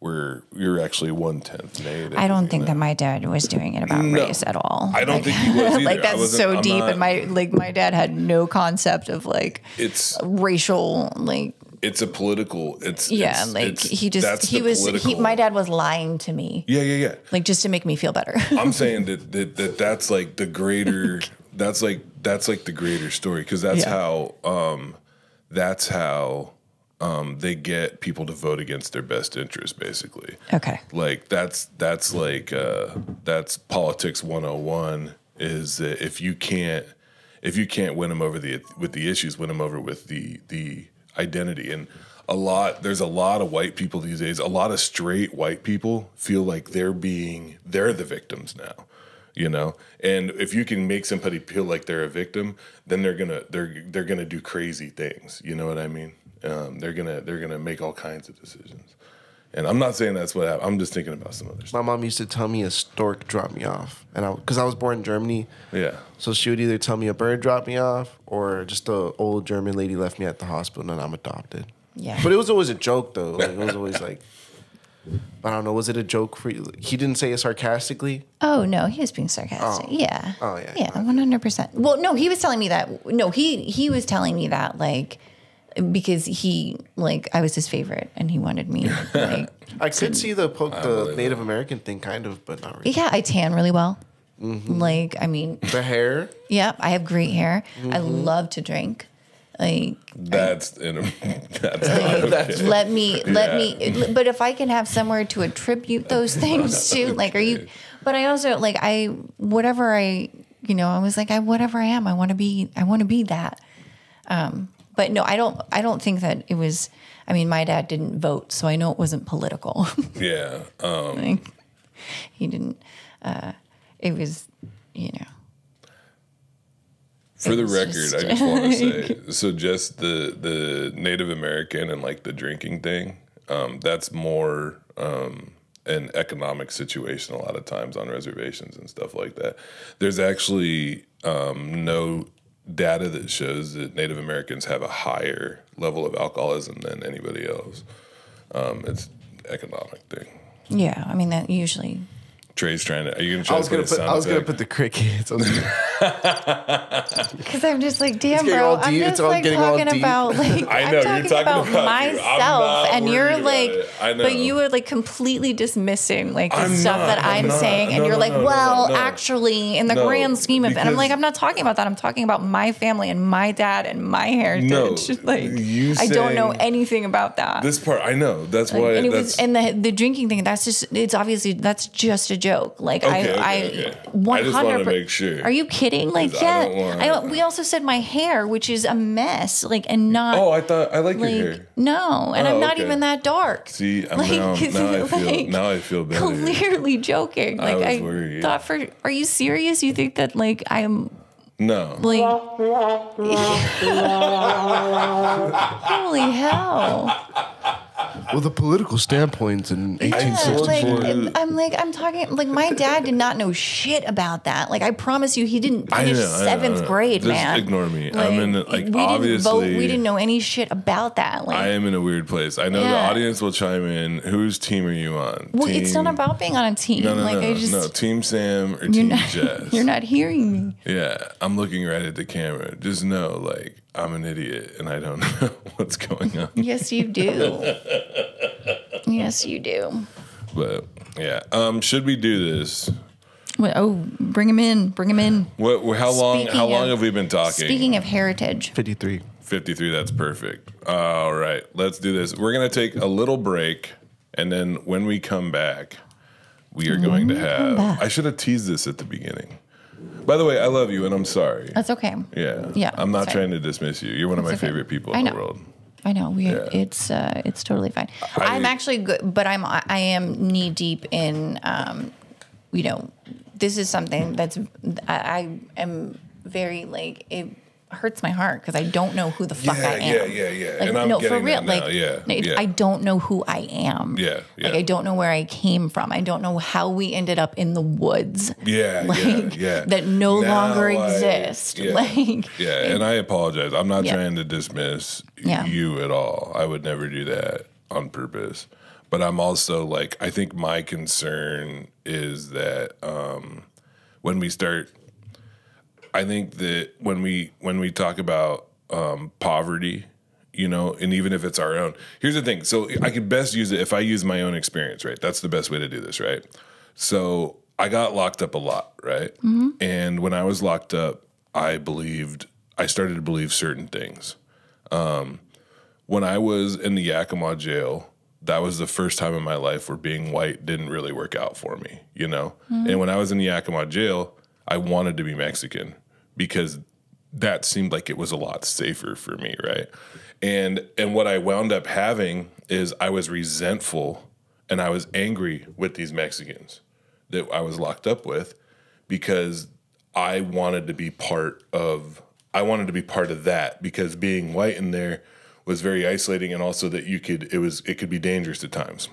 you're actually 1/10 Native. I don't think that my dad was doing it about race at all. I don't think he was either. Like that's so deep, and my dad had no concept of like it's racial like. It's a political. My dad was lying to me. Yeah. Like just to make me feel better. I'm saying that's like the greater. That's like the greater story because that's how they get people to vote against their best interest, basically. Okay. Like that's politics 101 is that if you can't win them over with the issues, win them over with the identity. And there's a lot of white people these days, a lot of straight white people feel like they're the victims now. You know, and if you can make somebody feel like they're a victim, then they're gonna do crazy things. You know what I mean? They're gonna make all kinds of decisions. And I'm not saying that's what happened. I'm just thinking about some other stuff. My mom used to tell me a stork dropped me off, and because I was born in Germany. Yeah. So she would either tell me a bird dropped me off, or just an old German lady left me at the hospital, and I'm adopted. Yeah. But it was always a joke, though. Like, it was always like, I don't know. Was it a joke for you? He didn't say it sarcastically. Oh no, he was being sarcastic. Oh. Yeah. Oh yeah. Yeah, 100%. Well, no, he was telling me that. No, he was telling me that like because he like I was his favorite and he wanted me like. I could see the Native American thing, kind of, but not really. Yeah, I tan really well. Mm-hmm. Like, I mean, the hair. Yeah, I have great hair. Mm-hmm. I love to drink. Like that's let me. But if I can have somewhere to attribute those things to, like, are you? But I also like whatever I was like whatever I am, I want to be that. But no, I don't think that it was. I mean, my dad didn't vote, so I know it wasn't political. Yeah, like, he didn't. It was, For the record, I just want to say, so just the Native American and like the drinking thing, that's more an economic situation a lot of times on reservations and stuff like that. There's actually no data that shows that Native Americans have a higher level of alcoholism than anybody else. It's economic thing. Yeah, I mean that usually. Trey's trying to. Are you going to try to put I was going to put the crickets. Because I'm just like, damn, bro. I'm just like talking about like I know, I'm talking about myself, and you're like, I know. But you were like completely dismissing like the stuff that I'm saying, and you're like, well, actually, in the grand scheme of it, and I'm like, I'm not talking about that. I'm talking about my family and my dad and my heritage. No, like, I don't know anything about that. This part, I know. That's why. And it was, and the drinking thing. That's just. It's obviously that's just a joke. Like okay. 100%. I just want to make sure. Are you kidding? Like, yeah. We also said my hair, which is a mess. Like, and not. Oh, I thought I like your hair. No, and I'm not even that dark. See, now I feel better. Clearly joking. Like, I was worried. Thought are you serious? You think that like I'm. No. Like, holy hell. Well, the political standpoints in 1864. I'm talking, like, my dad did not know shit about that. Like, I promise you, he didn't finish seventh grade, just man. Ignore me. Like, I'm in, like, we obviously. Didn't vote. We didn't know any shit about that. Like, I am in a weird place. I know the audience will chime in. Whose team are you on? Well, it's not about being on a team. No, Team Sam or Team Jess. You're not hearing me. Yeah, I'm looking right at the camera. Just know, like, I'm an idiot and I don't know what's going on. Yes, you do. Yes, you do. But yeah, should we do this? Bring him in. Bring him in. How long have we been talking? Speaking of heritage. 53. 53, that's perfect. All right, let's do this. We're going to take a little break, and then when we come back, we are going to have... I should have teased this at the beginning. By the way, I love you, and I'm sorry. That's okay. Yeah. I'm not trying to dismiss you. You're one of my favorite people in the world. I know. It's totally fine. I'm actually good, but I am knee deep in, this is something that's, I am very like, it hurts my heart because I don't know who the fuck I am. Yeah. Like, and I'm no, getting for real. that now. I don't know who I am. Yeah. Like, I don't know where I came from. I don't know how we ended up in the woods. Yeah. That no longer exist. And I apologize. I'm not trying to dismiss you at all. I would never do that on purpose. But I'm also like, I think my concern is that when we start, I think that when we talk about poverty, and even if it's our own, here's the thing. So I could best use it if I use my own experience, right? That's the best way to do this, right? So I got locked up a lot, right? Mm-hmm. And when I was locked up, I started to believe certain things. when I was in the Yakima jail, that was the first time in my life where being white didn't really work out for me, you know? And when I was in the Yakima jail, I wanted to be Mexican because that seemed like it was a lot safer for me, right? And what I wound up having is I was resentful and I was angry with these Mexicans that I was locked up with because I wanted to be part of that because being white in there was very isolating, and also that it could be dangerous at times.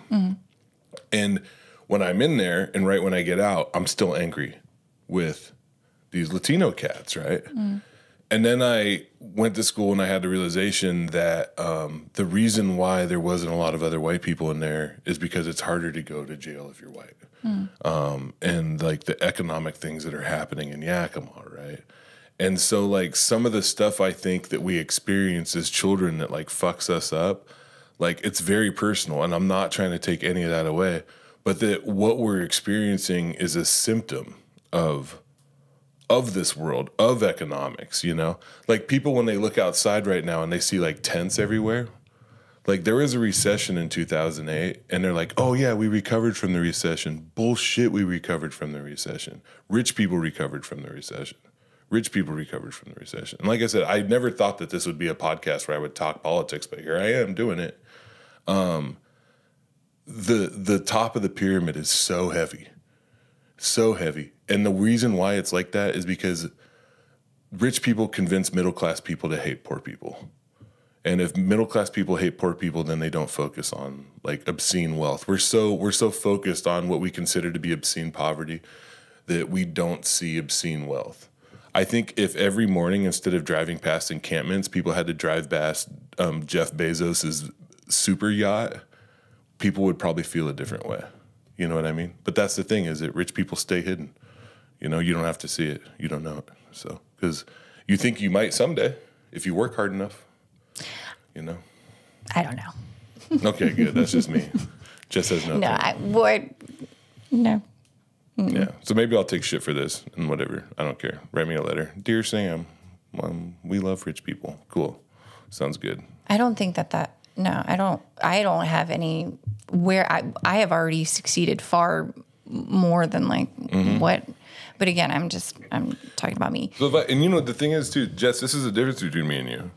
And when I'm in there and right when I get out, I'm still angry with these Latino cats, right? And then I went to school and I had the realization that the reason why there wasn't a lot of other white people in there is because it's harder to go to jail if you're white. And like the economic things that are happening in Yakima, right? And so like some of the stuff I think that we experience as children that like fucks us up, like it's very personal, and I'm not trying to take any of that away, but that what we're experiencing is a symptom of this world, of economics, you know? Like people, when they look outside right now and they see like tents everywhere, like there was a recession in 2008 and they're like, oh yeah, we recovered from the recession. Bullshit, we recovered from the recession. Rich people recovered from the recession. Rich people recovered from the recession. And like I said, I never thought that this would be a podcast where I would talk politics, but here I am doing it. The top of the pyramid is so heavy. So heavy. And the reason why it's like that is because rich people convince middle-class people to hate poor people. And if middle-class people hate poor people, then they don't focus on like obscene wealth. We're so focused on what we consider to be obscene poverty that we don't see obscene wealth. I think if every morning, instead of driving past encampments, people had to drive past Jeff Bezos's super yacht, people would probably feel a different way. You know what I mean? But that's the thing, is that rich people stay hidden. You know, you don't have to see it. You don't know it. So, because you think you might someday if you work hard enough, you know? I don't know. Okay, good. That's just me. Just says no. No, I would. No. Yeah. So maybe I'll take shit for this and whatever. I don't care. Write me a letter. Dear Sam, we love rich people. Cool. Sounds good. I don't think that no, I don't have any where I have already succeeded far more than like what, but again, I'm talking about me. So and you know, the thing is too, Jess, this is the difference between me and you.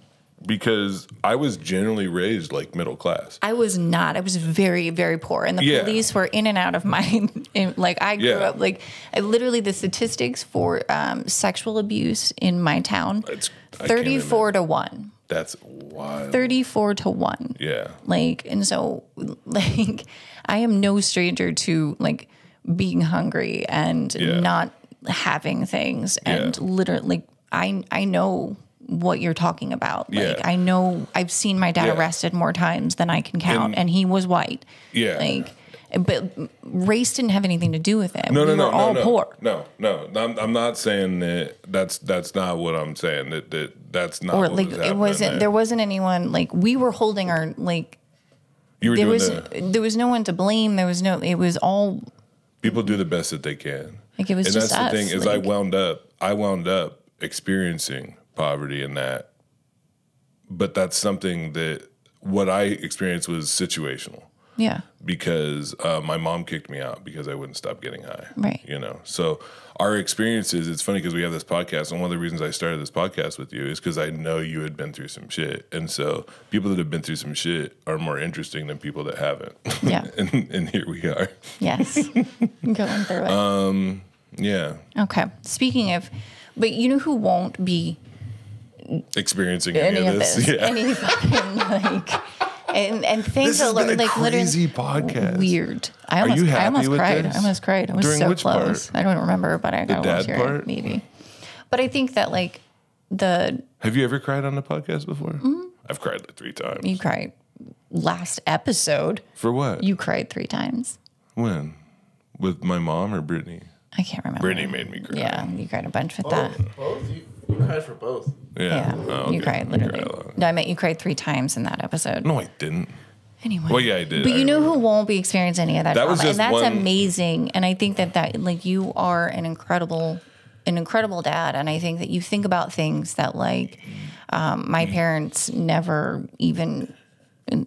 Because I was generally raised like middle class. I was not. I was very, very poor. And the police were in and out of my, like I grew up, like literally the statistics for sexual abuse in my town, 34 to 1. That's wild. 34 to 1. Yeah. Like, and so like, I am no stranger to like being hungry and not having things. And literally, I know what you're talking about. Like, I know I've seen my dad arrested more times than I can count, and he was white. Yeah. Like, but race didn't have anything to do with it. We were all poor. No. I'm not saying that. That's not what I'm saying. That's not. Or what like it wasn't. There wasn't anyone like we were holding our like. You were there was no one to blame. There was no. It was all. People do the best that they can. Like it was and just that's us. The thing is, like, I wound up experiencing poverty in that, but that's something that what I experienced was situational. Yeah. Because my mom kicked me out because I wouldn't stop getting high. Right. You know, so our experiences, it's funny because we have this podcast, and one of the reasons I started this podcast with you is because I know you had been through some shit. And so people that have been through some shit are more interesting than people that haven't. Yeah. and here we are. Yes. Going through it. Yeah. Okay. Speaking of, but you know who won't be experiencing any of this? Yeah. Any fucking like, and things this are like crazy podcast. Weird. Are you happy I almost with cried. this? I almost cried. I was During so which close. part? I don't remember, but I got the dad to part? maybe. But I think that like Have you ever cried on the podcast before? Mm-hmm. I've cried like 3 times. You cried last episode. For what? You cried 3 times. When? With my mom or Brittany? I can't remember. Brittany made me cry. Yeah, you cried a bunch with that. Both? You cried for both. Yeah. Oh, okay. You cried literally. No, I meant you cried 3 times in that episode. No, I didn't. Anyway. Well, yeah, I did. But you know who won't be experiencing any of that was trauma, just and that's one... amazing. And I think that like you are an incredible dad, and I think that you think about things that like my parents never even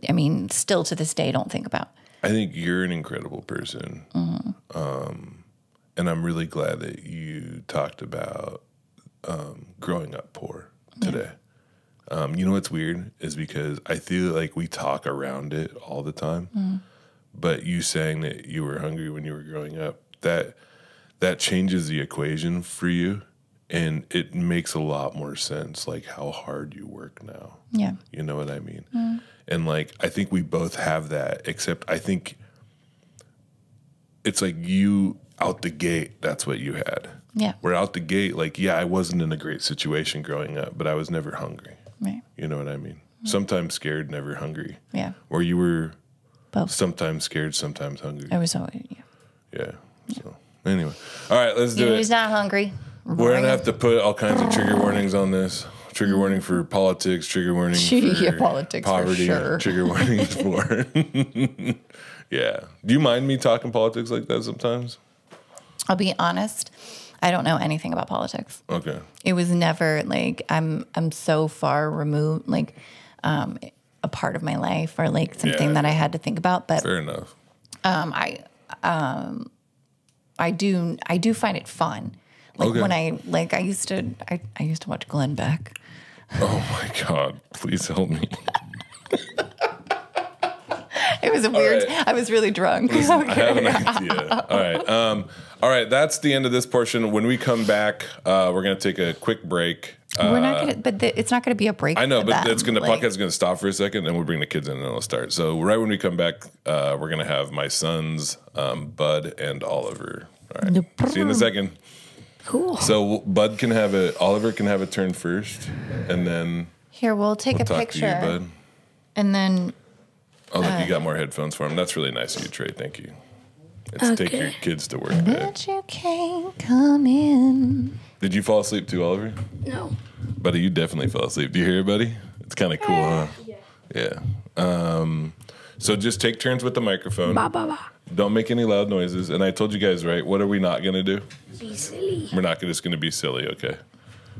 I mean, still to this day, don't think about. I think you're an incredible person. And I'm really glad that you talked about growing up poor today. You know what's weird is because I feel like we talk around it all the time, but you saying that you were hungry when you were growing up, that changes the equation for you, and it makes a lot more sense, like how hard you work now. Yeah. You know what I mean? And like, I think we both have that, except I think it's like you out the gate, that's what you had. Yeah. We're out the gate, like, yeah, I wasn't in a great situation growing up, but I was never hungry. Right. You know what I mean? Sometimes scared, never hungry. Yeah. Or you were Both. sometimes scared, sometimes hungry. I was always, Yeah. So anyway, all right, let's do He's it. not hungry. We're gonna have to put all kinds of trigger warnings on this. Trigger warning for politics. Trigger warning for politics poverty. for sure. Trigger warnings for. Yeah. Do you mind me talking politics like that sometimes? I'll be honest. I don't know anything about politics. Okay. It was never like I'm so far removed, like a part of my life or like something that I had to think about. But fair enough. I do find it fun. Like when I used to watch Glenn Beck. Oh my God! Please help me. It was a weird. right. I was really drunk. Listen, I have an idea. All right. All right. That's the end of this portion. When we come back, we're going to take a quick break. We're not gonna, but it's not gonna be a break. I know, for but them. it's gonna podcast is gonna stop for a second, and we'll bring the kids in, and then it'll start. So right when we come back, we're gonna have my sons, Bud and Oliver. All right. See you in a second. Cool. So Oliver can have a turn first, and then Here, we'll take a talk picture, to you, Bud. and then Oh, look, you got more headphones for him. That's really nice of you, Trey. Thank you. It's take your kids to work day. but you can't come in. Did you fall asleep too, Oliver? No. Buddy, you definitely fell asleep. Do you hear it, buddy? It's kind of cool, huh? Yeah. So just take turns with the microphone. Ba ba ba. Don't make any loud noises. And I told you guys, right? What are we not going to do? Be silly. We're not just going to be silly, okay?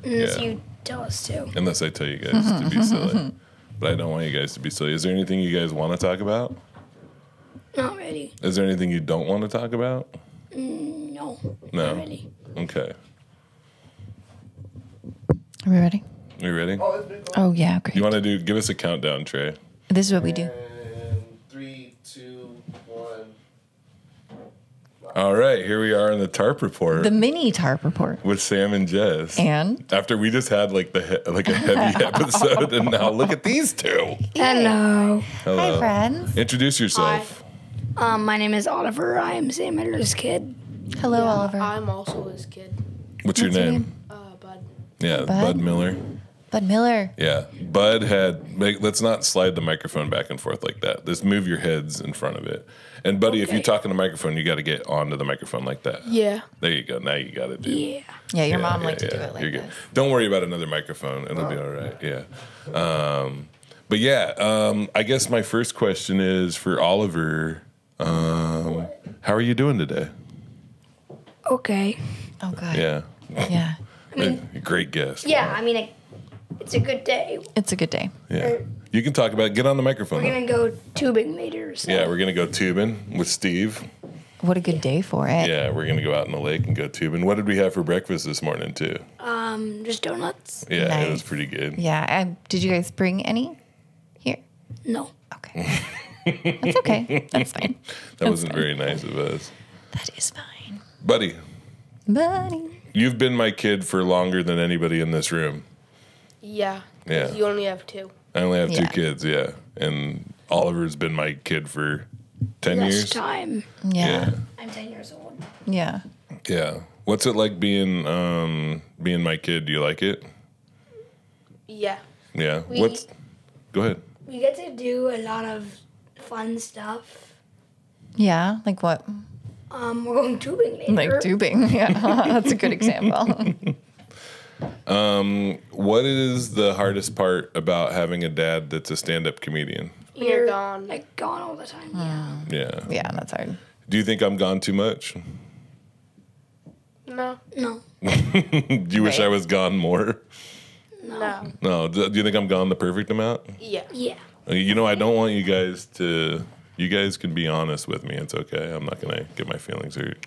Unless Yeah. you tell us to. Unless I tell you guys to be silly. But I don't want you guys to be silly. Is there anything you guys want to talk about? Not really. Is there anything you don't want to talk about? No. No. Not really. Okay. Are we ready? You ready? Oh yeah, great. You want to give us a countdown, Trey? This is what we do. And 3, 2, 1. All right, here we are in the Tarp Report The mini Tarp Report. with Sam and Jess. And After we just had like a heavy episode, and now look at these two. Hello. Hello. hi, friends. Introduce yourself. My name is Oliver. I am Sam Hitler's kid. Hello, Oliver. I'm also his kid. What's your name? Bud. Yeah, Bud? Bud Miller. Bud Miller. Yeah, Bud let's not slide the microphone back and forth like that. Just move your heads in front of it. And Buddy, if you talk in the microphone, you got to get onto the microphone like that. Yeah. There you go. Now you got it, dude. Yeah. Yeah, your mom liked to do it like You're this. good. Don't worry about another microphone. It'll be all right. Yeah. But yeah, I guess my first question is for Oliver. How are you doing today? Okay. Oh god. Yeah. Yeah. Great guest. Yeah, I mean, it's a good day. It's a good day. Yeah. You can talk about it. Get on the microphone. We're going to go tubing later. So. Yeah, we're going to go tubing with Steve. What a good day for it. Yeah, we're going to go out in the lake and go tubing. What did we have for breakfast this morning, too? Just donuts. Yeah, Nice. it was pretty good. Yeah. Did you guys bring any? Here. No. Okay. That's okay. That's fine. That wasn't very nice of us. That is fine. Buddy, Buddy. you've been my kid for longer than anybody in this room. Yeah. Yeah. 'Cause you only have 2. I only have 2 Yeah. kids, yeah. And Oliver's been my kid for 10 Less years. time. Yeah. I'm 10 years old. Yeah. Yeah. What's it like being my kid? Do you like it? Yeah. Yeah. We- Go ahead. We get to do a lot of fun stuff. Yeah. Like what? We're going tubing later. Like tubing. Yeah. That's a good example. What is the hardest part about having a dad that's a stand-up comedian? You're gone. Like gone all the time. Yeah. Yeah. Yeah, that's hard. Do you think I'm gone too much? No. No. Do you wish I was gone more? No. No. Do you think I'm gone the perfect amount? Yeah. Yeah. You know, I don't want you guys to. You guys can be honest with me. It's okay. I'm not gonna get my feelings hurt.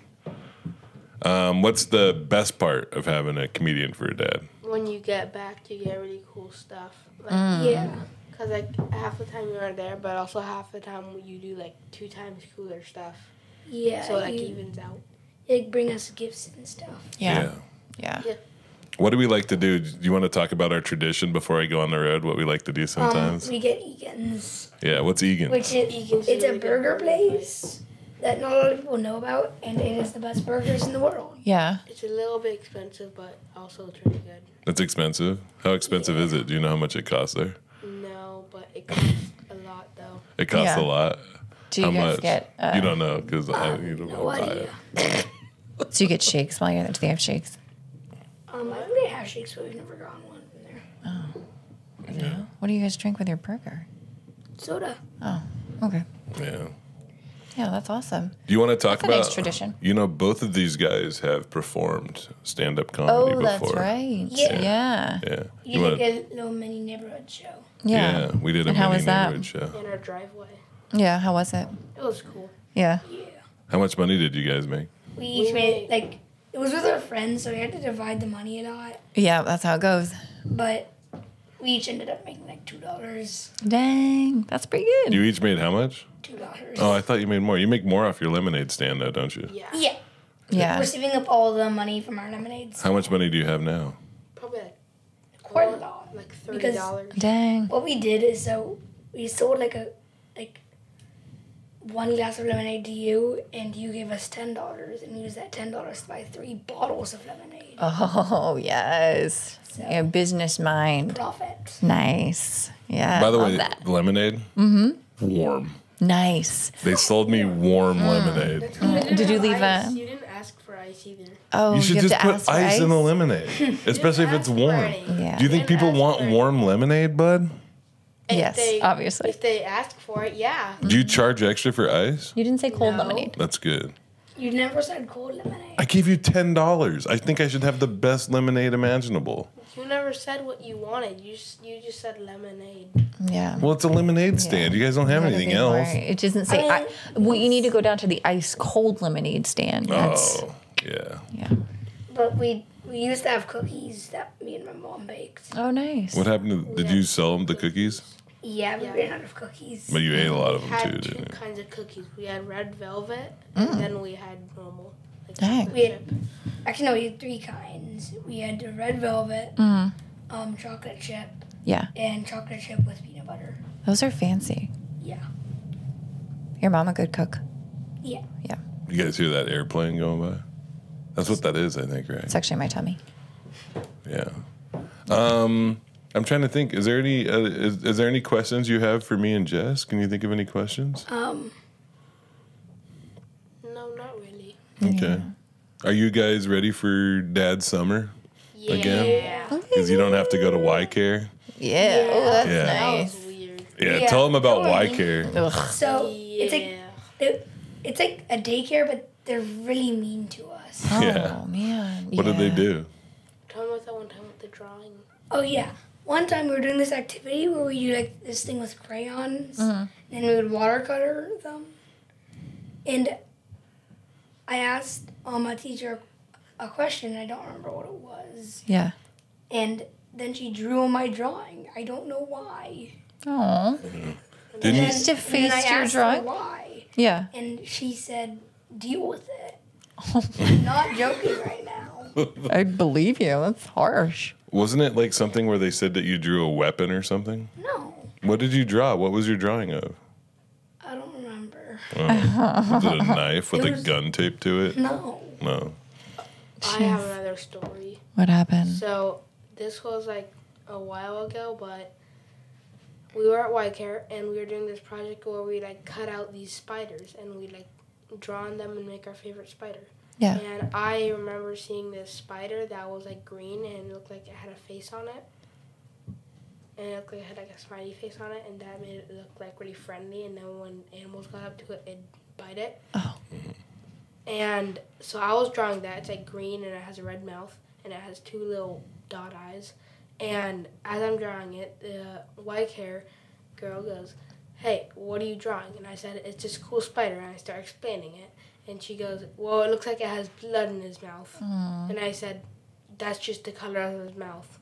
What's the best part of having a comedian for a dad? When you get back, you get really cool stuff. Like, Yeah. Because, like, half the time you aren't there, but also half the time you do, like, 2 times cooler stuff. Yeah. So, like, evens out. Like, bring us gifts and stuff. Yeah. What do we like to do? Do you want to talk about our tradition before I go on the road? What we like to do sometimes? We get Egan's, Yeah. What's Egan? which is Egan's it's a a really good burger burger place that not a lot of people know about, and it is the best burgers in the world. Yeah. It's a little bit expensive, but also it's really good. It's expensive. How expensive is it? Do you know how much it costs there? No, but it costs a lot, though. It costs Yeah. a lot. Do you How guys much? get? You don't know because you don't No want to buy idea. it. Do you get shakes while you're there? Do they have shakes? I think they have shakes, but we've never gotten one in there. No. What do you guys drink with your burger? Soda. Oh, okay. Yeah. Yeah, that's awesome. Do you want to talk That's a about? nice tradition. You know, both of these guys have performed stand-up comedy Oh, before. that's right. Yeah. Yeah. Yeah. You wanna- did a little mini neighborhood show. Yeah. we did a And how mini was that? neighborhood show. In our driveway. Yeah. How was it? It was cool. Yeah. How much money did you guys make? We each made, like, it was with our friends, so we had to divide the money a lot. Yeah, that's how it goes. But we each ended up making like $2. Dang, that's pretty good. You each made how much? $2. Oh, I thought you made more. You make more off your lemonade stand, though, don't you? Yeah. Yeah. Yeah. We're saving up all the money from our lemonades. How much money do you have now? Probably like Quite a lot. Like Because- $30. Dang. What we did is we sold like one glass of lemonade to you, and you gave us $10, and we used that $10 to buy 3 bottles of lemonade. Oh yes. So- Yeah, business mind. Profit. Nice. Yeah. By the love way, that. the lemonade? Mm-hmm. Warm. Nice. They sold me warm lemonade. Did you leave ice. a? You didn't ask for ice either. Oh, You should have just to put ask for ice in the lemonade, especially if it's warm. Yeah. Do you think people want warm lemonade, bud? Yes, obviously. If they ask for it, yeah. Do you charge extra for ice? You didn't say cold No. lemonade. That's good. You never said cold lemonade. I gave you $10. I think I should have the best lemonade imaginable. You never said what you wanted. You just said lemonade. Yeah. Well, it's a lemonade stand. You guys don't have Gotta anything be else. more- It doesn't say. Well, you need to go down to the ice cold lemonade stand. That's Oh, yeah. yeah. But we used to have cookies that me and my mom baked. Oh, nice. What happened to? Did you sell them the cookies? Yeah, we Yeah. ran out of cookies. But you ate a lot of We them too, had 2 didn't you? kinds of cookies. We had red velvet, and then we had normal. Like Dang. chocolate We had, chip. actually, no, we had 3 kinds. We had the red velvet, chocolate chip, Yeah, and chocolate chip with peanut butter. those are fancy. Yeah. Your mom a good cook. Yeah. Yeah, You guys hear that airplane going by? That's what that is, I think, right? it's actually my tummy. Yeah. I'm trying to think. Is there any? Is there any questions you have for me and Jess? Can you think of any questions? No, not really. Okay. Are you guys ready for Dad's summer Yeah. again? Because you don't have to go to Y Care. Yeah. Oh, that's Yeah. That nice. was weird. Yeah. Yeah. Tell them about Tell Y me. Care. Ugh. So Yeah. it's like a daycare, but they're really mean to us. Oh Yeah. man. What did they Yeah. do? Tell me about that one time with the drawing. Oh yeah. One time we were doing this activity where we do like this thing with crayons, and we would watercolor them. And I asked my teacher a question. I don't remember what it was. Yeah. And then she drew on my drawing. I don't know why. Oh. Didn't you? Just And then I defaced your asked her drawing. why, Yeah. and she said, "Deal with it." I'm not joking right now. I believe you. That's harsh. Wasn't it like something where they said that you drew a weapon or something? No, What did you draw? What was your drawing of? I don't remember. Was it a knife with It a was- gun taped to it? No. No. I have another story. What happened? So this was like a while ago, but we were at Whitecare and we were doing this project where we like cut out these spiders and we like draw on them and make our favorite spider. Yeah. And I remember seeing this spider that was like green and it looked like it had a face on it. And it looked like it had like a smiley face on it, and that made it look like really friendly. And then when animals got up to it, it'd bite it. Oh. And so I was drawing that. It's like green and it has a red mouth and it has 2 little dot eyes. And as I'm drawing it, the white hair girl goes, "Hey, what are you drawing?" And I said, "It's this cool spider." And I start explaining it. And she goes, "Well, it looks like it has blood in his mouth." And I said, "That's just the color of his mouth.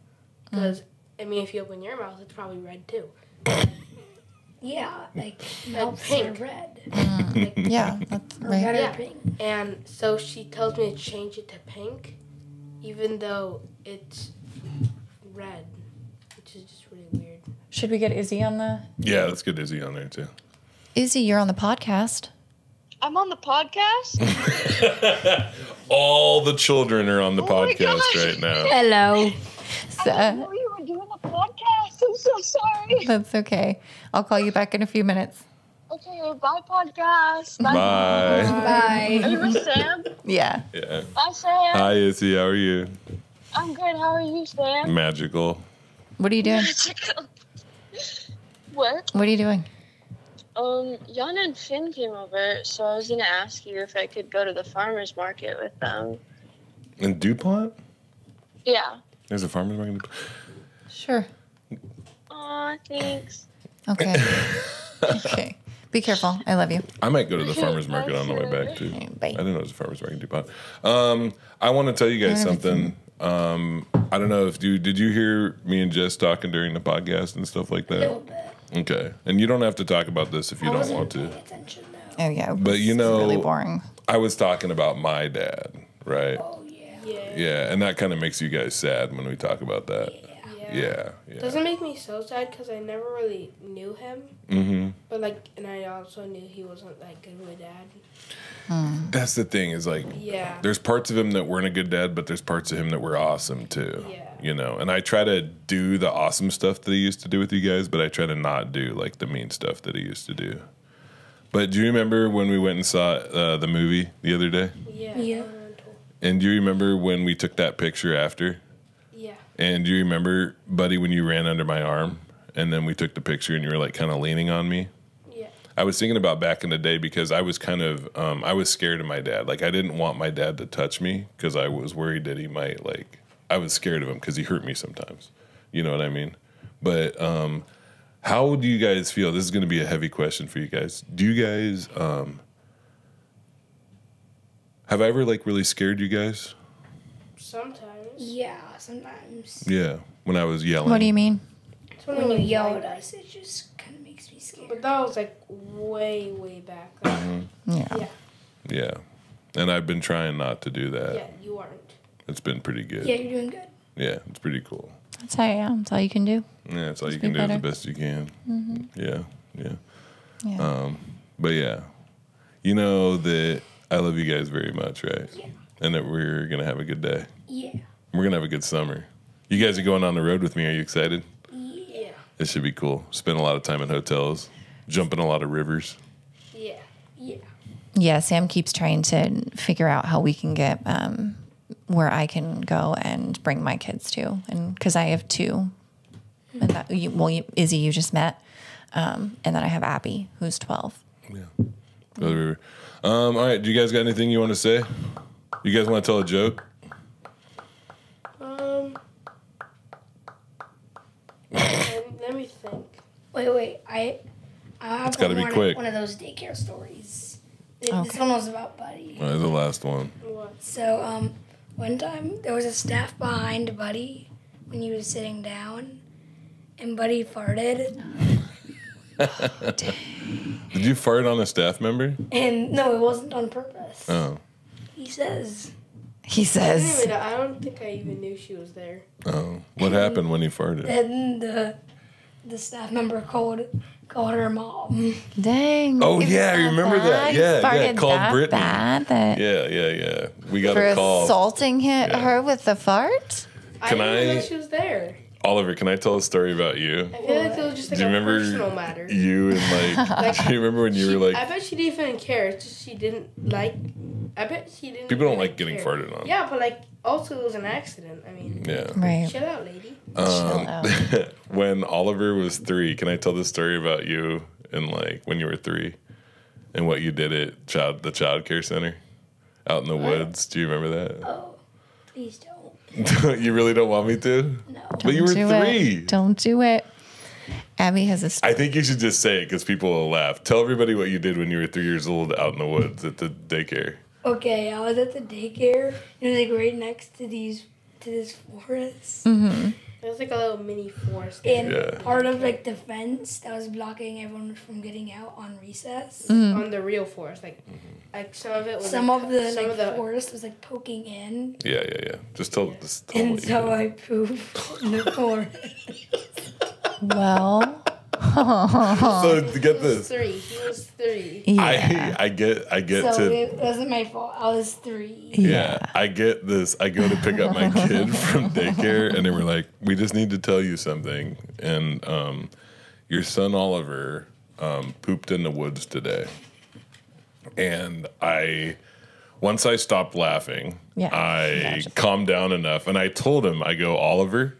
Because, I mean, if you open your mouth, it's probably red too." Yeah, like mouths pink. are red. Like, Yeah, that's Or right. red Yeah. or pink. And so she tells me to change it to pink, even though it's red, which is just really weird. Should we get Izzy on the? Yeah, let's get Izzy on there too. Izzy, you're on the podcast. I'm on the podcast? All the children are on the Oh my podcast gosh. right now. Hello. I didn't know you were doing a podcast. I'm so sorry. That's okay. I'll call you back in a few minutes. Okay, bye podcast. Bye. Are Bye. you with Sam? Yeah. Yeah. Bye, Sam. Hi, Izzy. How are you? I'm good. How are you, Sam? Magical. What are you doing? What? What are you doing? Jan and Finn came over, so I was gonna ask you if I could go to the farmer's market with them. In DuPont? Yeah. There's a farmer's market. Sure. Aw, thanks. Okay. Okay. Be careful. I love you. I might go to the farmer's market on the way back too. Bye. I didn't know it was a farmer's market in DuPont. I want to tell you guys something. I don't know if did you hear me and Jess talking during the podcast and stuff like A little that? bit. Okay. And you don't have to talk about this if you I don't wasn't want to. paying attention though. Oh yeah. But you it's know, really boring. I was talking about my dad, right? Oh yeah. Yeah. Yeah, and that kind of makes you guys sad when we talk about that. Yeah. Yeah. Doesn't make me so sad because I never really knew him. Mm-hmm. But like, and I also knew he wasn't like good with dad. That's the thing is like, Yeah. there's parts of him that weren't a good dad, but there's parts of him that were awesome too. Yeah. You know, and I try to do the awesome stuff that he used to do with you guys, but I try to not do like the mean stuff that he used to do. But do you remember when we went and saw the movie the other day? Yeah. Yeah. Elemental. And do you remember when we took that picture after? Yeah. And do you remember, buddy, when you ran under my arm and then we took the picture and you were like kind of leaning on me? Yeah. I was thinking about back in the day because I was kind of, I was scared of my dad. Like I didn't want my dad to touch me because I was worried that he might like, I was scared of him because he hurt me sometimes. You know what I mean? But how do you guys feel? This is going to be a heavy question for you guys. Do you guys, have I ever like really scared you guys? Sometimes. Yeah. Sometimes Yeah. When I was yelling. What do you mean? It's when you we yell like- at us, it just kind of makes me scared. But that was like way, way back. Like, Yeah. Yeah. Yeah. And I've been trying not to do that. Yeah, you aren't. It's been pretty good. Yeah, you're doing good. Yeah, it's pretty cool. That's how I am. That's all you can do. Yeah, that's all you Just be can do is the better. best you can. Yeah, yeah. Yeah. But yeah, you know that I love you guys very much, right? Yeah. And that we're going to have a good day. Yeah. We're going to have a good summer. You guys are going on the road with me. Are you excited? Yeah. It should be cool. Spend a lot of time in hotels, jump in a lot of rivers. Yeah. Yeah. Yeah, Sam keeps trying to figure out how we can get where I can go and bring my kids to, and because I have two, and that Izzy you just met, and then I have Abby who's 12. Yeah. Go to the river. All right. Do you guys got anything you want to say? You guys want to tell a joke? Let me think. Wait. I have It's gotta be one, quick. one of those daycare stories. This Okay. one was about Buddy. All right, the last one. What? So, one time there was a staff behind Buddy when he was sitting down, and Buddy farted. Did you fart on a staff member? And no, it wasn't on purpose. Oh. He says, He says, Anyway, I don't think I even knew she was there. Oh. What happened when he farted? then the staff member called her mom. "Dang." Oh, it's yeah, I that remember that. bad. Yeah, You yeah, farted called that Brittany. bad that Yeah. We got for a call. assaulting Yeah. her with the fart. Can I didn't I- know she was there. Oliver, can I tell a story about you? I feel like it was just like Do you a remember personal matter. you and like, do you remember when you were I like, bet she didn't even care. It's just she didn't like. I bet she didn't. people don't even like getting care. farted on. Yeah, but like also it was an accident. I mean, Yeah. Right. chill out, lady. Chill out. When Oliver was 3, can I tell this story about you and like when you were 3 and what you did at the child care center out in the woods? Do you remember that? Oh, please don't. You really don't want me to? No. But you were Don't do 3. it. Don't do it. Abby has a story. I think you should just say it because people will laugh. Tell everybody what you did when you were 3 years old out in the woods at the daycare. Okay, I was at the daycare. It was like right next to this forest. Mm-hmm. It was like a little mini forest. And part of like the fence that was blocking everyone from getting out on recess. On the real forest, like some of it was. Some of the forest was like poking in. Yeah. Just tell And what you so did. I pooped in the forest. Well, So to get He was this, 3. He was 3. yeah. I get So to. it wasn't my fault. I was 3. Yeah, I get this. I go to pick up my kid from daycare, and they were like, "We just need to tell you something." And your son Oliver pooped in the woods today. And once I stopped laughing, I calmed down enough, and I told him, I go, Oliver,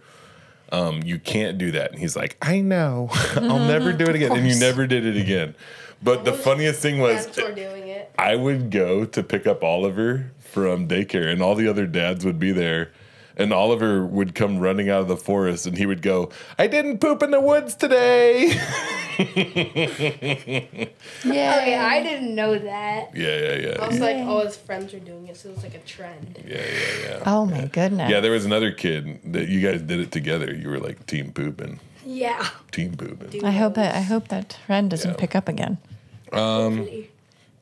you can't do that. And he's like, I know, I'll never do it again. And you never did it again. But the funniest thing was, Dads were doing it. I would go to pick up Oliver from daycare, and all the other dads would be there. And Oliver would come running out of the forest, and he would go, I didn't poop in the woods today. Yeah. Okay, I didn't know that. Yeah. I was like, all his friends were doing it, so it was like a trend. Yeah. Oh my goodness. Yeah, there was another kid that you guys did it together. You were like team pooping. Yeah. Team pooping. I hope that trend doesn't pick up again.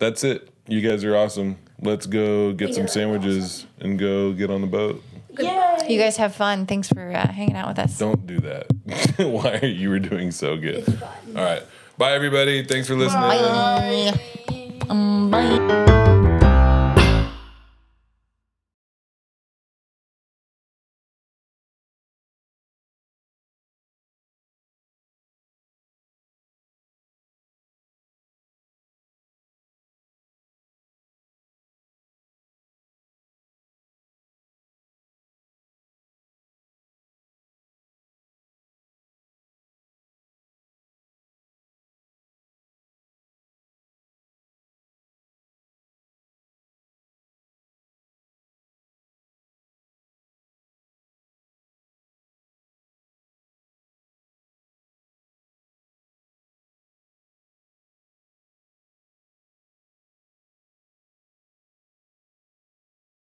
That's it. You guys are awesome. Let's go get some sandwiches and go get on the boat. You guys have fun. Thanks for hanging out with us. Don't do that. Why are you were doing so good? All right. Bye, everybody. Thanks for listening. Bye. Bye.